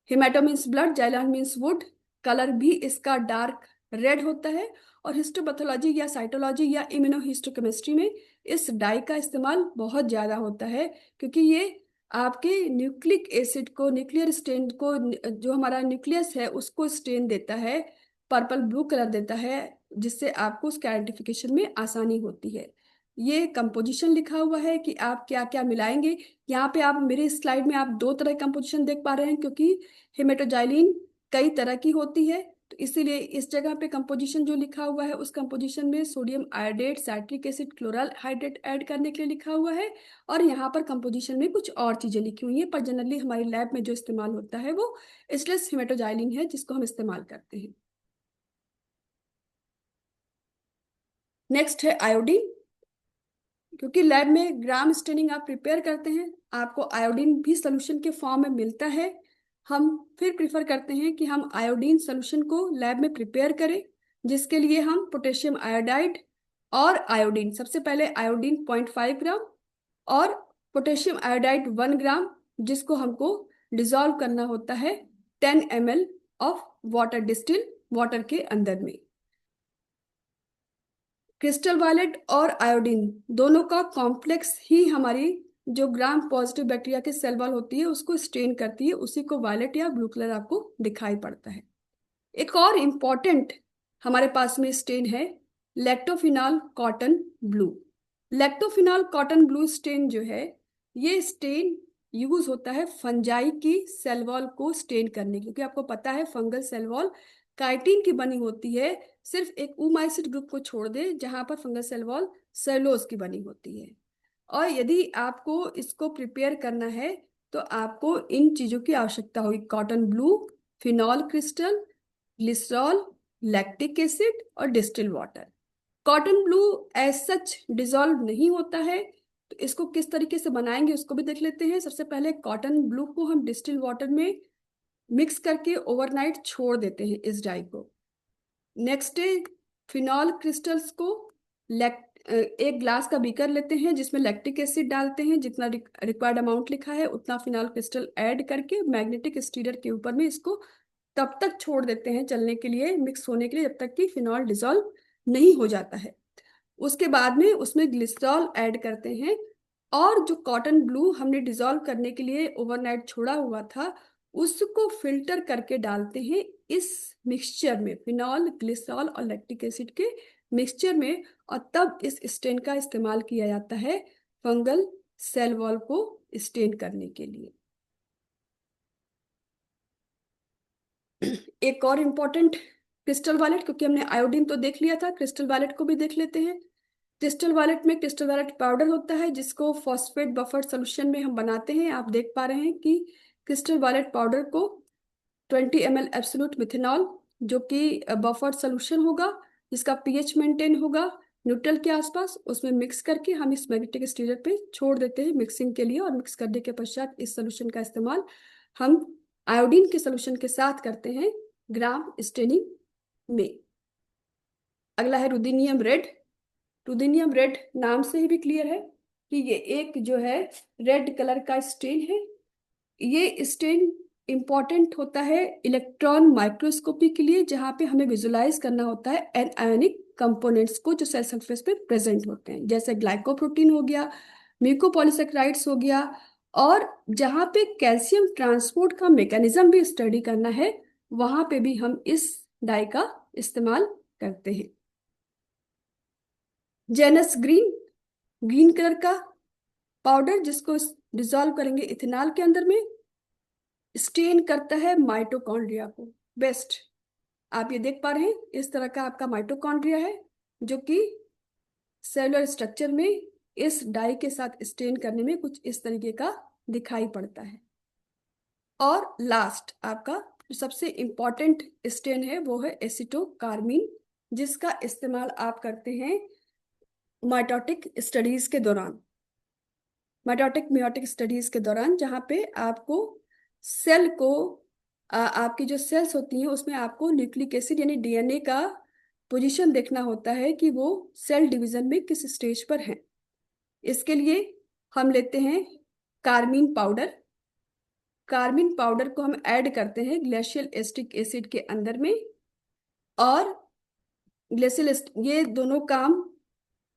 hemato means blood, xylon means wood. Colour भी इसका डार्क रेड होता है। और हिस्टोपैथोलॉजी या साइटोलॉजी या इम्यूनोहिस्टोकेमिस्ट्री में इस डाई का इस्तेमाल बहुत ज़्यादा होता है, क्योंकि ये आपके न्यूक्लिक एसिड को, न्यूक्लियर स्टेन को, जो हमारा न्यूक्लियस है उसको स्टेन देता है, पर्पल ब्लू कलर देता है, जिससे आपको उसके आइडेंटिफिकेशन में आसानी होती है। ये कंपोजिशन लिखा हुआ है कि आप क्या क्या मिलाएंगे। यहाँ पे आप मेरे स्लाइड में आप दो तरह की कंपोजिशन देख पा रहे हैं, क्योंकि हेमेटोजाइलिन कई तरह की होती है, तो इसीलिए इस जगह पे कंपोजिशन जो लिखा हुआ है उस कंपोजिशन में sodium iodate, citric acid, chloral hydrate add करने के लिए लिखा हुआ है। और यहाँ पर कंपोजिशन में कुछ और चीजें लिखी हुई हैं, पर जनरली हमारी लैब में जो इस्तेमाल होता है वो स्लेस हेमेटोजाइलिन है, जिसको हम इस्तेमाल करते हैं। नेक्स्ट है आयोडीन। क्योंकि लैब में ग्राम स्टेनिंग आप प्रिपेयर करते हैं, आपको आयोडीन भी सोल्यूशन के फॉर्म में मिलता है। हम फिर प्रिफर करते हैं कि हम आयोडीन सोल्यूशन को लैब में प्रिपेयर करें, जिसके लिए हम पोटेशियम आयोडाइड और आयोडीन, सबसे पहले आयोडीन 0.5 ग्राम और पोटेशियम आयोडाइड 1 ग्राम, जिसको हमको डिसॉल्व करना होता है 10 ml of water, distil water के अंदर में। क्रिस्टल वायलेट और आयोडीन दोनों का कॉम्प्लेक्स ही हमारी जो ग्राम पॉजिटिव बैक्टीरिया की सेल वॉल होती है उसको स्टेन करती है, उसी को वायलेट या ब्लू कलर आपको दिखाई पड़ता है। एक और इम्पॉर्टेंट हमारे पास में स्टेन है lactophenol cotton blue. Lactophenol cotton blue stain जो है, ये स्टेन यूज होता है फंजाई की सेल वॉल को स्टेन करने, क्योंकि आपको पता है फंगल सेल वॉल काइटिन की बनी होती है, सिर्फ एक ओमाइसिड ग्रुप को छोड़ दे जहां पर फंगल सेल वॉल सेलुलोज की बनी होती है। और यदि आपको इसको प्रिपेयर करना है तो आपको इन चीजों की आवश्यकता होगी, cotton blue, phenol crystal, glycerol, lactic acid और distil water. Cotton blue as such dissolve नहीं होता है, तो इसको किस तरीके से बनाएंगे उसको भी देख लेते हैं। सबसे पहले कॉटन ब्लू को हम डिस्टिल वाटर में मिक्स करके ओवरनाइट छोड़ देते हैं इस डाई को। नेक्स्ट डे फिनॉल क्रिस्टल्स को एक ग्लास का बीकर लेते हैं जिसमें लैक्टिक एसिड डालते हैं, जितना रिक्वायर्ड अमाउंट लिखा है उतना फिनॉल क्रिस्टल ऐड करके मैग्नेटिक स्टीरर के ऊपर में इसको तब तक छोड़ देते हैं चलने के लिए, मिक्स होने के लिए, जब तक कि फिनॉल डिसॉल्व नहीं हो जाता है। उसके बाद में उसमें ग्लिसरॉल ऐड करते हैं और जो कॉटन ब्लू हमने डिसॉल्व करने के लिए ओवरनाइट छोड़ा हुआ था उसको फिल्टर करके डालते हैं इस मिक्सचर में, फिनॉल, ग्लिसरॉल और लैक्टिक एसिड के मिक्सचर में, और तब इस स्टेन का इस्तेमाल किया जाता है फंगल सेल वॉल को स्टेन करने के लिए। एक और इम्पोर्टेंट क्रिस्टल वायलेट, क्योंकि हमने आयोडीन तो देख लिया था, क्रिस्टल वायलेट को भी देख लेते हैं। क्रिस्टल वायलेट में क्रिस्टल वायलेट पाउडर होता है जिसको फॉस्फेट बफर सोल्यूशन में हम बनाते हैं। आप देख पा रहे हैं कि क्रिस्टल वायलेट पाउडर को 20 ml एब्सोल्यूट मिथेनॉल, जो कि बफर सोल्यूशन होगा जिसका पीएच मेंटेन होगा न्यूट्रल के आसपास, उसमें मिक्स करके हम इस मैग्नेटिक स्टीरर पे छोड़ देते हैं मिक्सिंग के लिए। और मिक्स करने के पश्चात इस सोल्यूशन का इस्तेमाल हम आयोडीन के सोल्यूशन के साथ करते हैं ग्राम स्टेनिंग में। अगला है रुदीनियम रेड। रुदीनियम रेड नाम से ही भी क्लियर है कि ये एक जो है रेड कलर का स्टेन है। ये स्टेन इंपॉर्टेंट होता है इलेक्ट्रॉन माइक्रोस्कोपी के लिए, जहाँ पे हमें विजुलाइज करना होता है एनायनिक कंपोनेंट्स को जो सेल सरफेस पे प्रेजेंट होते हैं, जैसे ग्लाइकोप्रोटीन हो गया, म्यूकोपॉलीसेकेराइड्स हो गया, और जहाँ पे कैल्शियम ट्रांसपोर्ट का मैकेनिज्म भी स्टडी करना है वहां पे भी हम इस डाई का इस्तेमाल करते हैं। जेनस ग्रीन, ग्रीन कलर का पाउडर जिसको डिसॉल्व करेंगे इथेनॉल के अंदर में, स्टेन करता है माइटोकॉन्ड्रिया को। बेस्ट, आप ये देख पा रहे हैं इस तरह का आपका माइटोकॉन्ड्रिया है जो कि सेलुलर स्ट्रक्चर में इस डाई के साथ स्टेन करने में कुछ इस तरीके का दिखाई पड़ता है। और लास्ट आपका जो सबसे इंपॉर्टेंट स्टेन है वो है एसिटोकार्मीन, जिसका इस्तेमाल आप करते हैं माइटोटिक स्टडीज के दौरान, माइटोटिक मियोटिक स्टडीज के दौरान, जहाँ पे आपको सेल को आपकी जो सेल्स होती हैं उसमें आपको न्यूक्लिक एसिड यानी डीएनए का पोजीशन देखना होता है कि वो सेल डिवीजन में किस स्टेज पर है। इसके लिए हम लेते हैं कार्मीन पाउडर। कार्मीन पाउडर को हम ऐड करते हैं ग्लेशियल एसिटिक एसिड के अंदर में, और ये दोनों काम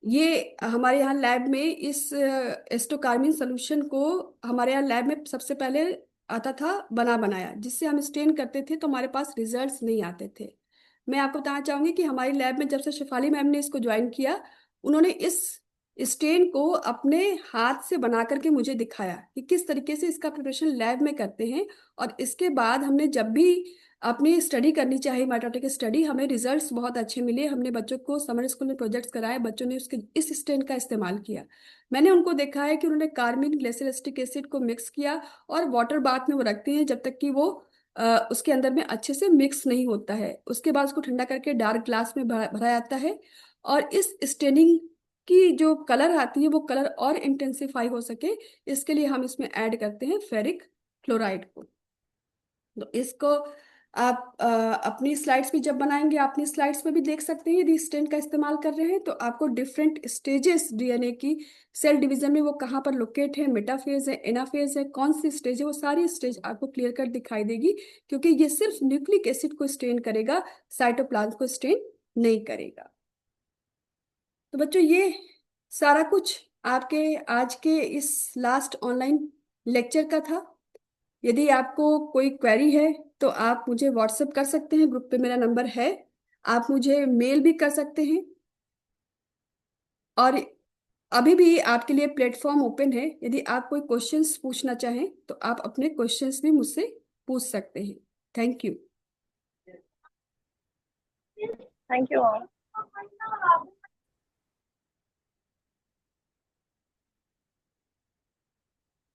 ये हमारे यहाँ लैब में इस एस्टोकार्मिन सोल्यूशन को हमारे यहाँ लैब में सबसे पहले आता था बनाया, जिससे हम स्टेन करते थे तो हमारे पास रिजल्ट्स नहीं आते थे। मैं आपको बताना चाहूंगी कि हमारी लैब में जब से शेफाली मैम ने इसको ज्वाइन किया, उन्होंने इस स्टेन को अपने हाथ से बना करके मुझे दिखाया कि किस तरीके से इसका प्रिपरेशन लैब में करते हैं। और इसके बाद हमने जब भी अपनी स्टडी करनी चाहिए माइटोटिक स्टडी, हमें रिजल्ट्स बहुत अच्छे मिले। हमने बच्चों को समर स्कूल में प्रोजेक्ट्स कराए, बच्चों ने उसके इस स्टेन का इस्तेमाल किया। मैंने उनको देखा है कि उन्होंने कार्मिन ग्लेशियल एसिटिक एसिड को मिक्स किया और वाटर बाथ में वो रखते हैं जब तक कि वो उसके अंदर में अच्छे से मिक्स नहीं होता है। उसके बाद उसको ठंडा करके डार्क ग्लास में भरा जाता है, और इस स्टेनिंग की जो कलर आती है वो कलर और इंटेंसिफाई हो सके इसके लिए हम इसमें ऐड करते हैं फेरिक क्लोराइड को। तो इसको आप अपनी स्लाइड्स भी जब बनाएंगे अपनी स्लाइड्स में भी देख सकते हैं। यदि स्टेन का इस्तेमाल कर रहे हैं तो आपको डिफरेंट स्टेजेस डीएनए की सेल डिवीजन में वो कहाँ पर लोकेट है, मेटाफेज है, एनाफेज है, कौन सी स्टेज है, वो सारी स्टेज आपको क्लियर कट दिखाई देगी, क्योंकि ये सिर्फ न्यूक्लिक एसिड को स्टेन करेगा, साइटोप्लाज्म को स्टेन नहीं करेगा। तो बच्चों ये सारा कुछ आपके आज के इस लास्ट ऑनलाइन लेक्चर का था। यदि आपको कोई क्वेरी है तो आप मुझे व्हाट्सएप कर सकते हैं, ग्रुप पे मेरा नंबर है, आप मुझे मेल भी कर सकते हैं, और अभी भी आपके लिए प्लेटफॉर्म ओपन है। यदि आप कोई क्वेश्चंस पूछना चाहें तो आप अपने क्वेश्चंस भी मुझसे पूछ सकते हैं। Thank you. Thank you all.